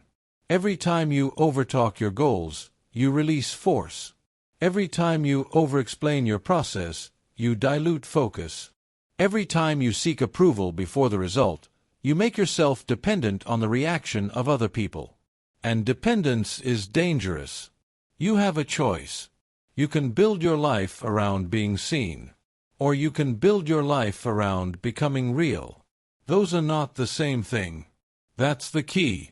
Every time you overtalk your goals, you release force. Every time you over-explain your process, you dilute focus. Every time you seek approval before the result, you make yourself dependent on the reaction of other people. And dependence is dangerous. You have a choice. You can build your life around being seen. Or you can build your life around becoming real. Those are not the same thing. That's the key.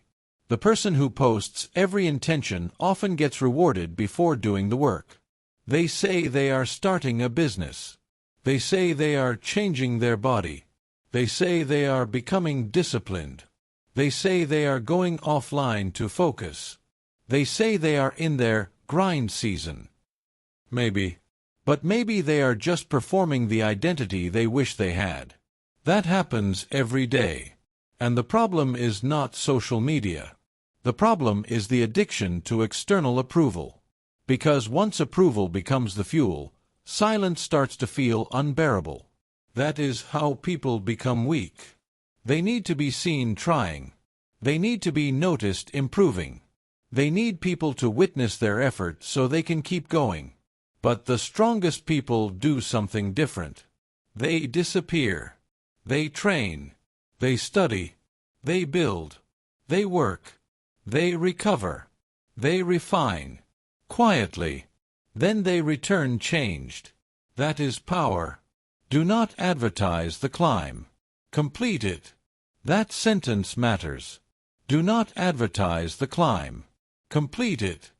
The person who posts every intention often gets rewarded before doing the work. They say they are starting a business. They say they are changing their body. They say they are becoming disciplined. They say they are going offline to focus. They say they are in their grind season. Maybe. But maybe they are just performing the identity they wish they had. That happens every day. And the problem is not social media. The problem is the addiction to external approval. Because once approval becomes the fuel, silence starts to feel unbearable. That is how people become weak. They need to be seen trying. They need to be noticed improving. They need people to witness their effort so they can keep going. But the strongest people do something different. They disappear. They train. They study. They build. They work. They recover. They refine. Quietly. Then they return changed. That is power. Do not advertise the climb. Complete it. That sentence matters. Do not advertise the climb. Complete it.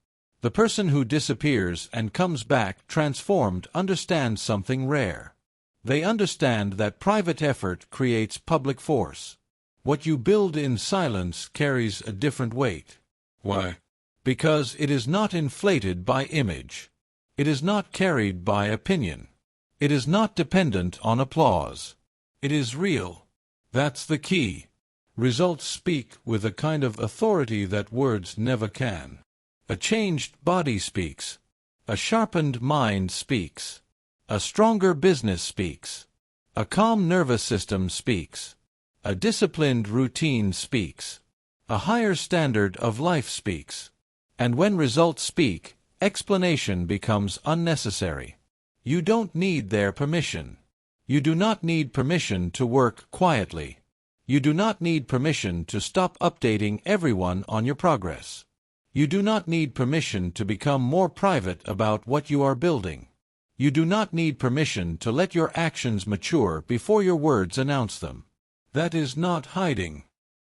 The person who disappears and comes back transformed understands something rare. They understand that private effort creates public force. What you build in silence carries a different weight. Why? Because it is not inflated by image. It is not carried by opinion. It is not dependent on applause. It is real. That's the key. Results speak with a kind of authority that words never can. A changed body speaks. A sharpened mind speaks. A stronger business speaks. A calm nervous system speaks. A disciplined routine speaks. A higher standard of life speaks. And when results speak, explanation becomes unnecessary. You don't need their permission. You do not need permission to work quietly. You do not need permission to stop updating everyone on your progress. You do not need permission to become more private about what you are building. You do not need permission to let your actions mature before your words announce them. That is not hiding.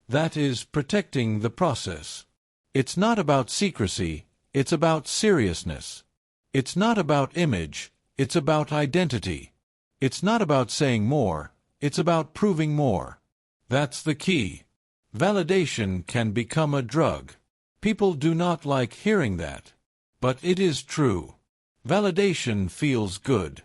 That is protecting the process. It's not about secrecy, it's about seriousness. It's not about image, it's about identity. It's not about saying more, it's about proving more. That's the key. Validation can become a drug. People do not like hearing that. But it is true. Validation feels good.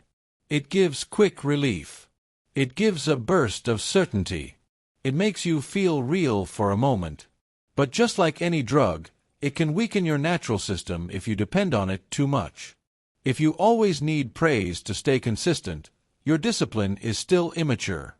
It gives quick relief. It gives a burst of certainty. It makes you feel real for a moment. But just like any drug, it can weaken your natural system if you depend on it too much. If you always need praise to stay consistent, your discipline is still immature.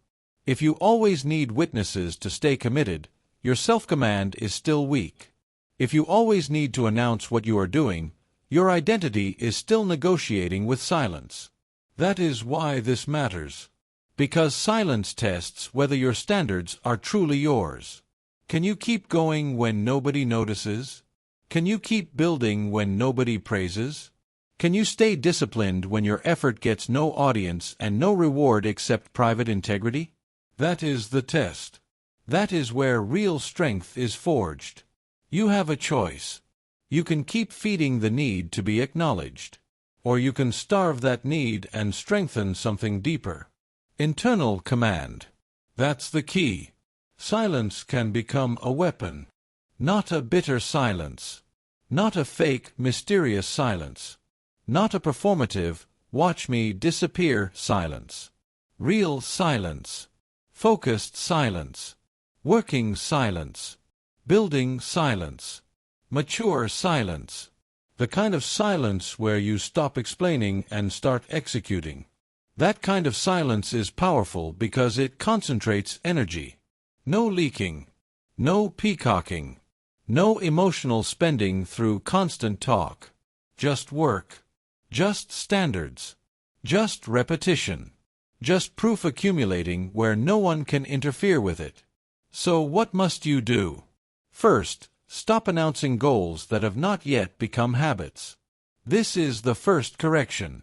If you always need witnesses to stay committed, your self-command is still weak. If you always need to announce what you are doing, your identity is still negotiating with silence. That is why this matters. Because silence tests whether your standards are truly yours. Can you keep going when nobody notices? Can you keep building when nobody praises? Can you stay disciplined when your effort gets no audience and no reward except private integrity? That is the test. That is where real strength is forged. You have a choice. You can keep feeding the need to be acknowledged. Or you can starve that need and strengthen something deeper. Internal command. That's the key. Silence can become a weapon. Not a bitter silence. Not a fake, mysterious silence. Not a performative, watch me disappear silence. Real silence. Focused silence. Working silence. Building silence. Mature silence. The kind of silence where you stop explaining and start executing. That kind of silence is powerful because it concentrates energy. No leaking. No peacocking. No emotional spending through constant talk. Just work. Just standards. Just repetition. Just proof accumulating where no one can interfere with it. So what must you do? First, stop announcing goals that have not yet become habits. This is the first correction.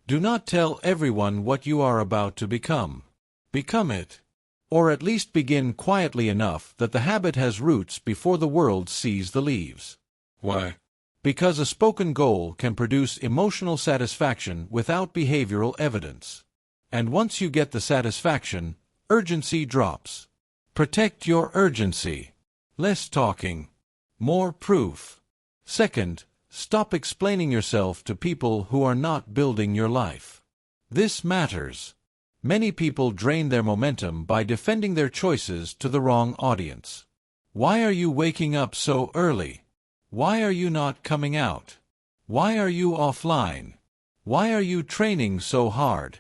Do not tell everyone what you are about to become. Become it. Or at least begin quietly enough that the habit has roots before the world sees the leaves. Why? Because a spoken goal can produce emotional satisfaction without behavioral evidence. And once you get the satisfaction, urgency drops. Protect your urgency. Less talking. More proof. Second, stop explaining yourself to people who are not building your life. This matters. Many people drain their momentum by defending their choices to the wrong audience. Why are you waking up so early? Why are you not coming out? Why are you offline? Why are you training so hard?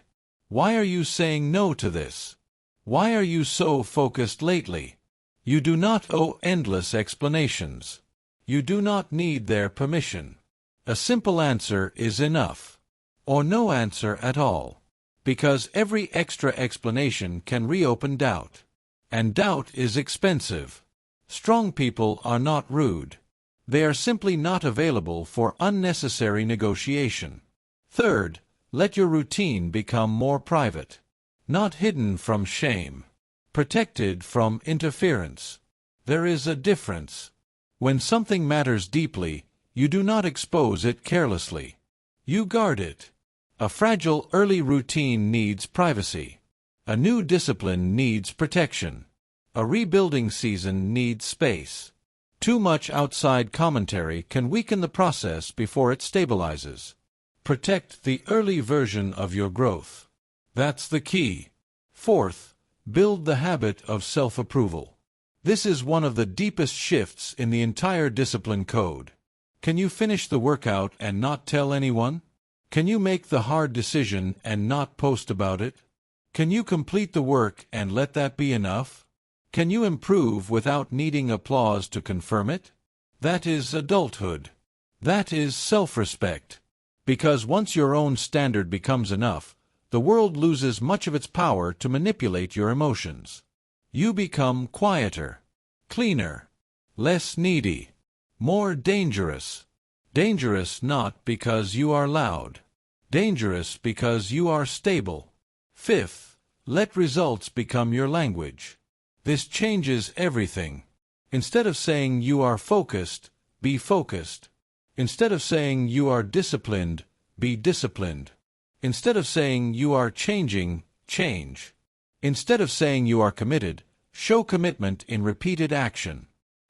Why are you saying no to this? Why are you so focused lately? You do not owe endless explanations. You do not need their permission. A simple answer is enough. Or no answer at all. Because every extra explanation can reopen doubt. And doubt is expensive. Strong people are not rude. They are simply not available for unnecessary negotiation. Third, let your routine become more private. Not hidden from shame. Protected from interference. There is a difference. When something matters deeply, you do not expose it carelessly. You guard it. A fragile early routine needs privacy. A new discipline needs protection. A rebuilding season needs space. Too much outside commentary can weaken the process before it stabilizes. Protect the early version of your growth. That's the key. Fourth, build the habit of self-approval. This is one of the deepest shifts in the entire discipline code. Can you finish the workout and not tell anyone? Can you make the hard decision and not post about it? Can you complete the work and let that be enough? Can you improve without needing applause to confirm it? That is adulthood. That is self-respect. Because once your own standard becomes enough, the world loses much of its power to manipulate your emotions. You become quieter, cleaner, less needy, more dangerous. Dangerous not because you are loud. Dangerous because you are stable. Fifth, let results become your language. This changes everything. Instead of saying you are focused, be focused. Instead of saying you are disciplined, be disciplined. Instead of saying you are changing, change. Instead of saying you are committed, show commitment in repeated action.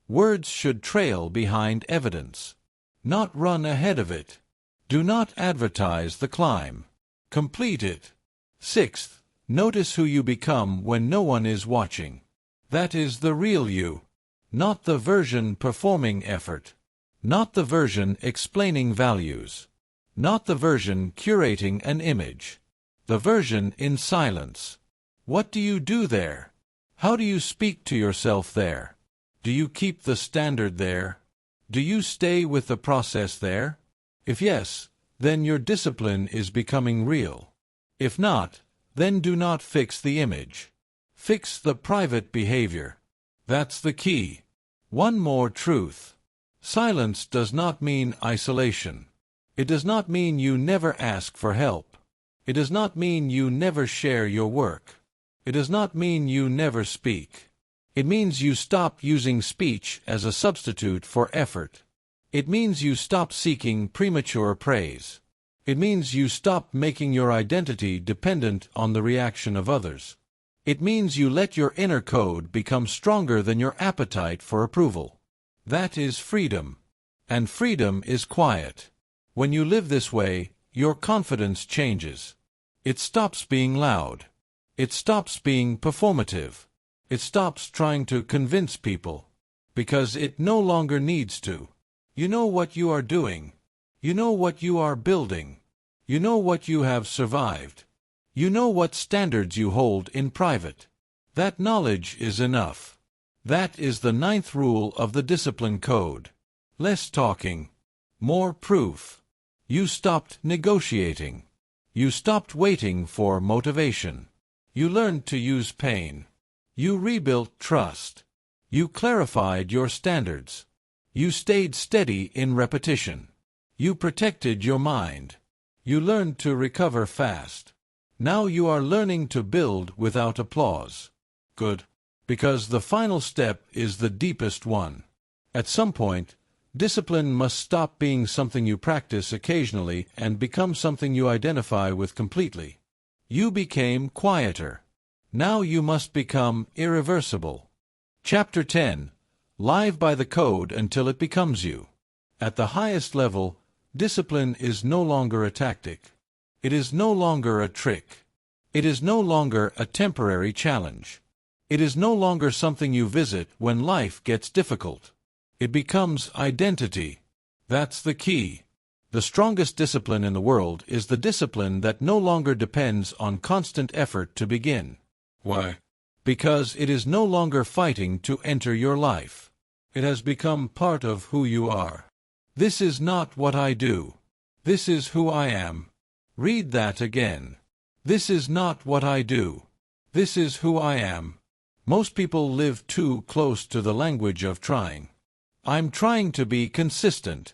Words should trail behind evidence, not run ahead of it. Do not advertise the climb. Complete it. Sixth, notice who you become when no one is watching. That is the real you, not the version performing effort, not the version explaining values, not the version curating an image, the version in silence. What do you do there? How do you speak to yourself there? Do you keep the standard there? Do you stay with the process there? If yes, then your discipline is becoming real. If not, then do not fix the image. Fix the private behavior. That's the key. One more truth. Silence does not mean isolation. It does not mean you never ask for help. It does not mean you never share your work. It does not mean you never speak. It means you stop using speech as a substitute for effort. It means you stop seeking premature praise. It means you stop making your identity dependent on the reaction of others. It means you let your inner code become stronger than your appetite for approval. That is freedom. And freedom is quiet. When you live this way, your confidence changes. It stops being loud. It stops being performative. It stops trying to convince people. Because it no longer needs to. You know what you are doing. You know what you are building. You know what you have survived. You know what standards you hold in private. That knowledge is enough. That is the 9th rule of the discipline code. Less talking, more proof. You stopped negotiating. You stopped waiting for motivation. You learned to use pain. You rebuilt trust. You clarified your standards. You stayed steady in repetition. You protected your mind. You learned to recover fast. Now you are learning to build without applause. Good. Because the final step is the deepest one. At some point, discipline must stop being something you practice occasionally and become something you identify with completely. You became quieter. Now you must become irreversible. Chapter 10. Live by the code until it becomes you. At the highest level, discipline is no longer a tactic. It is no longer a trick. It is no longer a temporary challenge. It is no longer something you visit when life gets difficult. It becomes identity. That's the key. The strongest discipline in the world is the discipline that no longer depends on constant effort to begin. Why? Because it is no longer fighting to enter your life. It has become part of who you are. This is not what I do. This is who I am. Read that again. This is not what I do. This is who I am. Most people live too close to the language of trying. I'm trying to be consistent.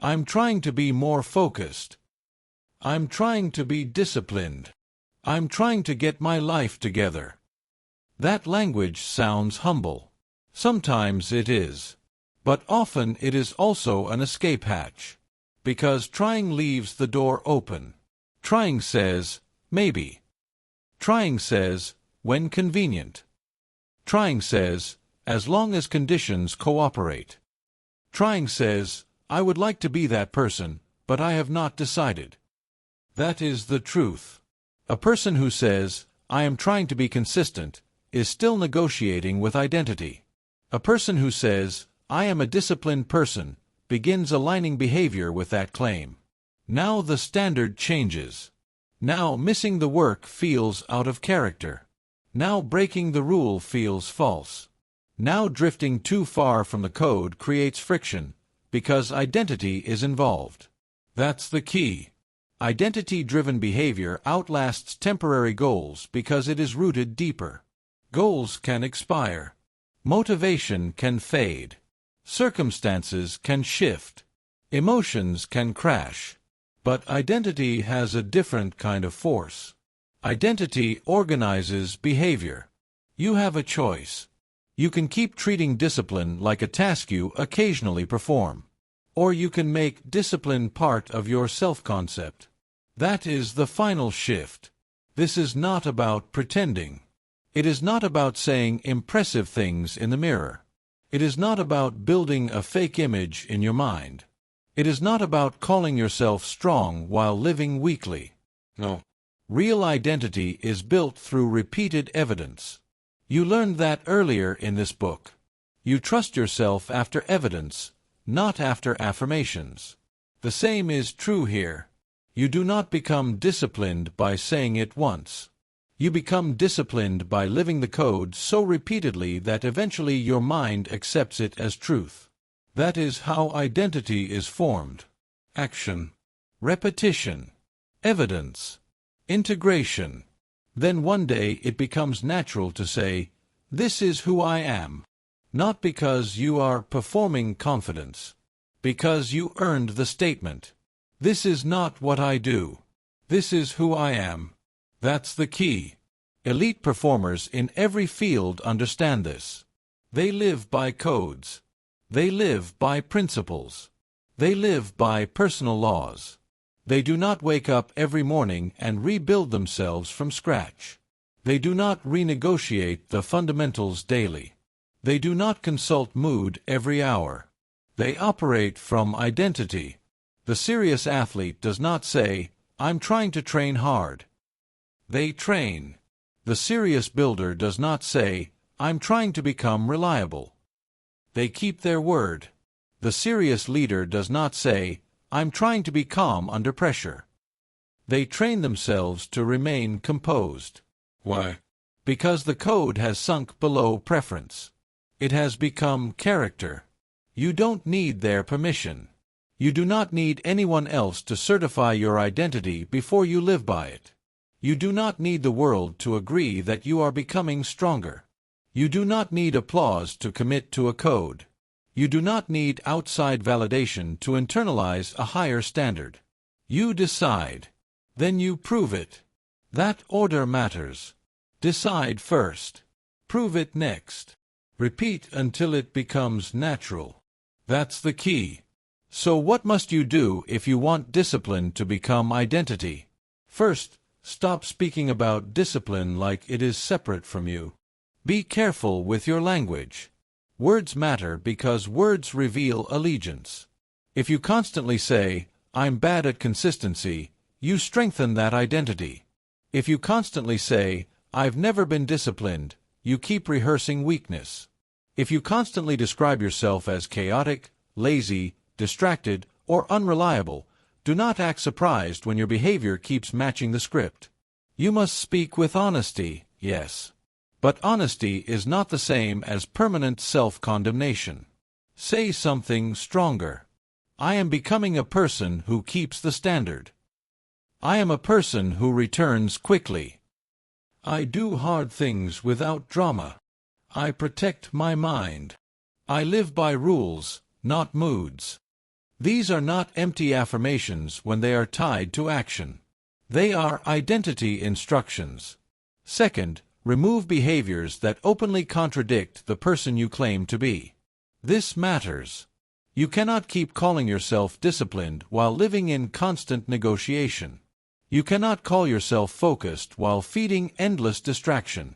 I'm trying to be more focused. I'm trying to be disciplined. I'm trying to get my life together. That language sounds humble. Sometimes it is. But often it is also an escape hatch. Because trying leaves the door open. Trying says, maybe. Trying says, when convenient. Trying says, as long as conditions cooperate. Trying says, I would like to be that person, but I have not decided. That is the truth. A person who says, I am trying to be consistent, is still negotiating with identity. A person who says, I am a disciplined person, begins aligning behavior with that claim. Now the standard changes. Now missing the work feels out of character. Now breaking the rule feels false. Now drifting too far from the code creates friction, because identity is involved. That's the key. Identity-driven behavior outlasts temporary goals because it is rooted deeper. Goals can expire. Motivation can fade. Circumstances can shift. Emotions can crash. But identity has a different kind of force. Identity organizes behavior. You have a choice. You can keep treating discipline like a task you occasionally perform. Or you can make discipline part of your self-concept. That is the final shift. This is not about pretending. It is not about saying impressive things in the mirror. It is not about building a fake image in your mind. It is not about calling yourself strong while living weakly. No. Real identity is built through repeated evidence. You learned that earlier in this book. You trust yourself after evidence, not after affirmations. The same is true here. You do not become disciplined by saying it once. You become disciplined by living the code so repeatedly that eventually your mind accepts it as truth. That is how identity is formed. Action, repetition, evidence, integration. Then one day it becomes natural to say, this is who I am. Not because you are performing confidence. Because you earned the statement. This is not what I do. This is who I am. That's the key. Elite performers in every field understand this. They live by codes. They live by principles. They live by personal laws. They do not wake up every morning and rebuild themselves from scratch. They do not renegotiate the fundamentals daily. They do not consult mood every hour. They operate from identity. The serious athlete does not say, I'm trying to train hard. They train. The serious builder does not say, I'm trying to become reliable. They keep their word. The serious leader does not say, I'm trying to be calm under pressure. They train themselves to remain composed. Why? Because the code has sunk below preference. It has become character. You don't need their permission. You do not need anyone else to certify your identity before you live by it. You do not need the world to agree that you are becoming stronger. You do not need applause to commit to a code. You do not need outside validation to internalize a higher standard. You decide. Then you prove it. That order matters. Decide first. Prove it next. Repeat until it becomes natural. That's the key. So what must you do if you want discipline to become identity? First, stop speaking about discipline like it is separate from you. Be careful with your language. Words matter because words reveal allegiance. If you constantly say, I'm bad at consistency, you strengthen that identity. If you constantly say, I've never been disciplined, you keep rehearsing weakness. If you constantly describe yourself as chaotic, lazy, distracted, or unreliable, do not act surprised when your behavior keeps matching the script. You must speak with honesty, yes. But honesty is not the same as permanent self-condemnation. Say something stronger. I am becoming a person who keeps the standard. I am a person who returns quickly. I do hard things without drama. I protect my mind. I live by rules, not moods. These are not empty affirmations when they are tied to action. They are identity instructions. Second, remove behaviors that openly contradict the person you claim to be. This matters. You cannot keep calling yourself disciplined while living in constant negotiation. You cannot call yourself focused while feeding endless distraction.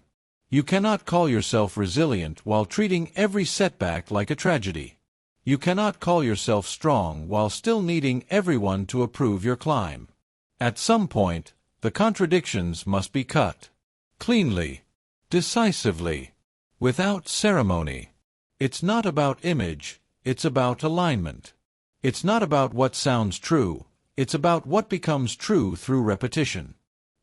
You cannot call yourself resilient while treating every setback like a tragedy. You cannot call yourself strong while still needing everyone to approve your climb. At some point, the contradictions must be cut. Cleanly, decisively, without ceremony. It's not about image, it's about alignment. It's not about what sounds true, it's about what becomes true through repetition.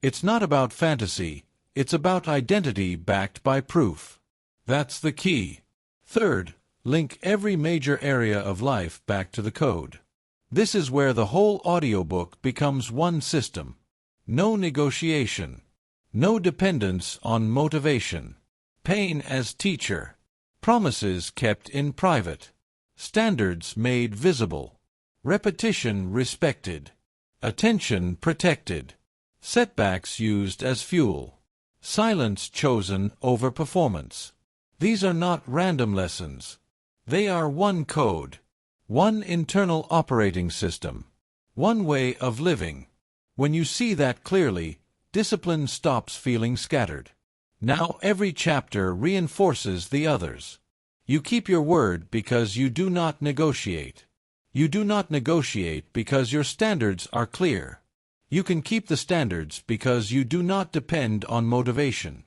It's not about fantasy, it's about identity backed by proof. That's the key. Third, link every major area of life back to the code. This is where the whole audiobook becomes one system. No negotiation. No dependence on motivation. Pain as teacher. Promises kept in private. Standards made visible. Repetition respected. Attention protected. Setbacks used as fuel. Silence chosen over performance. These are not random lessons. They are one code. One internal operating system. One way of living. When you see that clearly, discipline stops feeling scattered. Now every chapter reinforces the others. You keep your word because you do not negotiate. You do not negotiate because your standards are clear. You can keep the standards because you do not depend on motivation.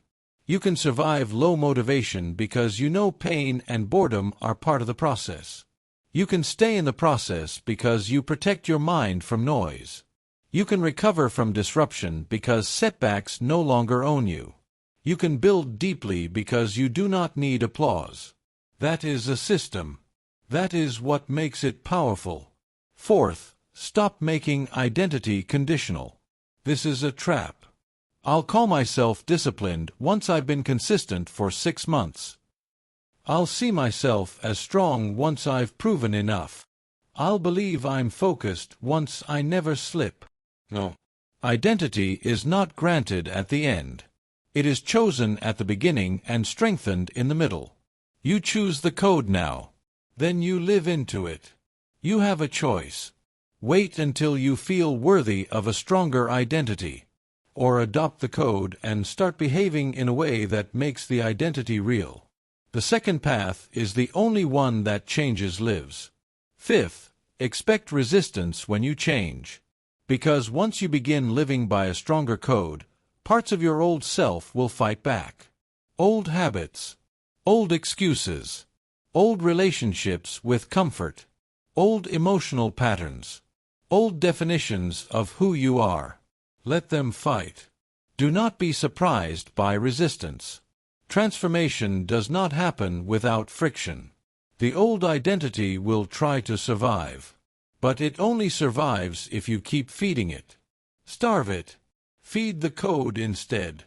You can survive low motivation because you know pain and boredom are part of the process. You can stay in the process because you protect your mind from noise. You can recover from disruption because setbacks no longer own you. You can build deeply because you do not need applause. That is a system. That is what makes it powerful. Fourth, stop making identity conditional. This is a trap. I'll call myself disciplined once I've been consistent for 6 months. I'll see myself as strong once I've proven enough. I'll believe I'm focused once I never slip. No. Identity is not granted at the end. It is chosen at the beginning and strengthened in the middle. You choose the code now. Then you live into it. You have a choice. Wait until you feel worthy of a stronger identity. Or adopt the code and start behaving in a way that makes the identity real. The second path is the only one that changes lives. Fifth, expect resistance when you change. Because once you begin living by a stronger code, parts of your old self will fight back. Old habits. Old excuses. Old relationships with comfort. Old emotional patterns. Old definitions of who you are. Let them fight. Do not be surprised by resistance. Transformation does not happen without friction. The old identity will try to survive. But it only survives if you keep feeding it. Starve it. Feed the code instead.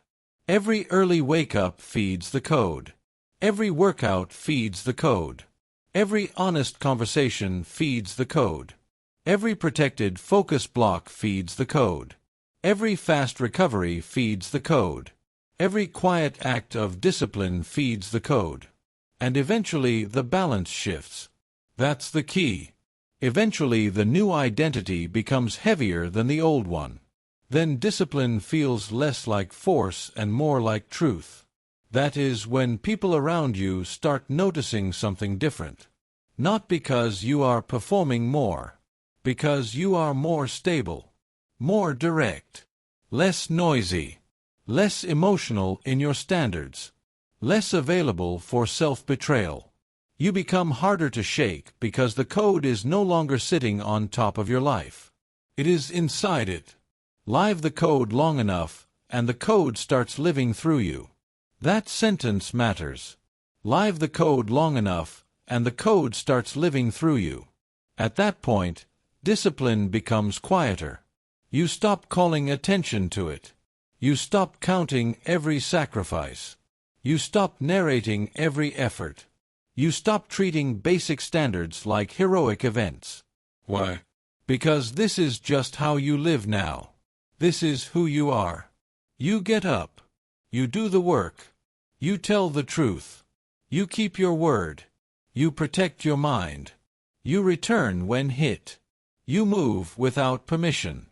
Every early wake-up feeds the code. Every workout feeds the code. Every honest conversation feeds the code. Every protected focus block feeds the code. Every fast recovery feeds the code. Every quiet act of discipline feeds the code. And eventually the balance shifts. That's the key. Eventually the new identity becomes heavier than the old one. Then discipline feels less like force and more like truth. That is when people around you start noticing something different. Not because you are performing more. Because you are more stable. More direct. Less noisy. Less emotional in your standards. Less available for self-betrayal. You become harder to shake because the code is no longer sitting on top of your life. It is inside it. Live the code long enough, and the code starts living through you. That sentence matters. Live the code long enough, and the code starts living through you. At that point, discipline becomes quieter. You stop calling attention to it. You stop counting every sacrifice. You stop narrating every effort. You stop treating basic standards like heroic events. Why? Because this is just how you live now. This is who you are. You get up. You do the work. You tell the truth. You keep your word. You protect your mind. You return when hit. You move without permission.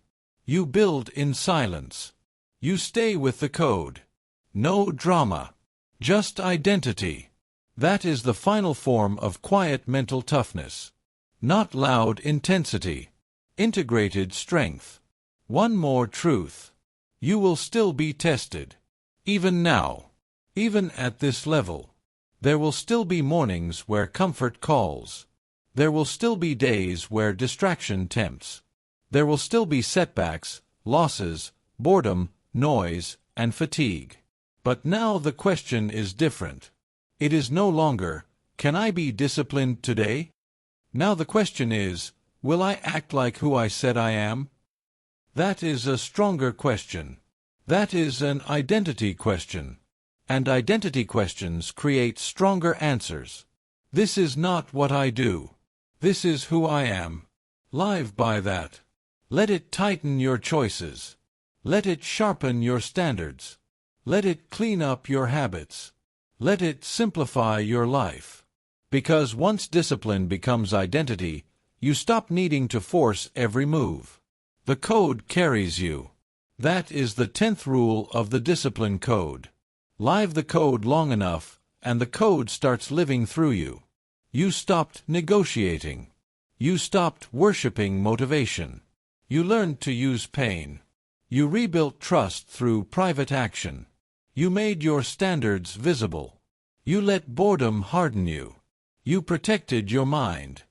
You build in silence. You stay with the code. No drama. Just identity. That is the final form of quiet mental toughness. Not loud intensity. Integrated strength. One more truth. You will still be tested. Even now. Even at this level. There will still be mornings where comfort calls. There will still be days where distraction tempts. There will still be setbacks, losses, boredom, noise, and fatigue. But now the question is different. It is no longer, can I be disciplined today? Now the question is, will I act like who I said I am? That is a stronger question. That is an identity question. And identity questions create stronger answers. This is not what I do. This is who I am. Live by that. Let it tighten your choices. Let it sharpen your standards. Let it clean up your habits. Let it simplify your life. Because once discipline becomes identity, you stop needing to force every move. The code carries you. That is the 10th rule of the discipline code. Live the code long enough, and the code starts living through you. You stopped negotiating. You stopped worshiping motivation. You learned to use pain. You rebuilt trust through private action. You made your standards visible. You let boredom harden you. You protected your mind.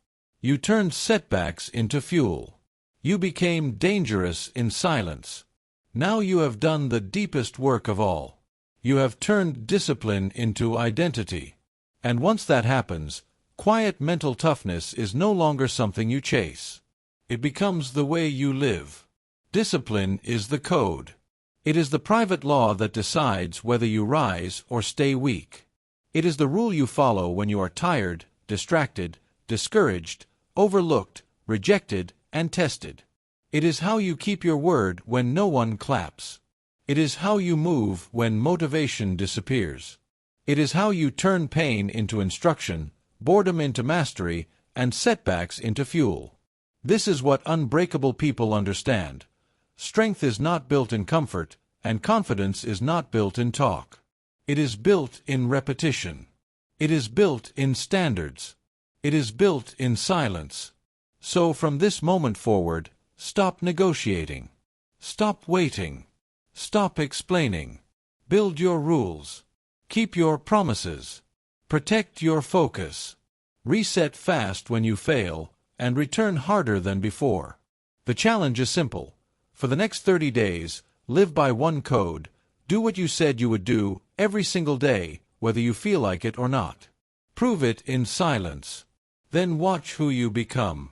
You turned setbacks into fuel. You became dangerous in silence. Now you have done the deepest work of all. You have turned discipline into identity. And once that happens, quiet mental toughness is no longer something you chase. It becomes the way you live. Discipline is the code. It is the private law that decides whether you rise or stay weak. It is the rule you follow when you are tired, distracted, discouraged, overlooked, rejected, and tested. It is how you keep your word when no one claps. It is how you move when motivation disappears. It is how you turn pain into instruction, boredom into mastery, and setbacks into fuel. This is what unbreakable people understand. Strength is not built in comfort, and confidence is not built in talk. It is built in repetition. It is built in standards. It is built in silence. So from this moment forward, stop negotiating. Stop waiting. Stop explaining. Build your rules. Keep your promises. Protect your focus. Reset fast when you fail, and return harder than before. The challenge is simple. For the next 30 days, live by one code. Do what you said you would do every single day, whether you feel like it or not. Prove it in silence. Then watch who you become.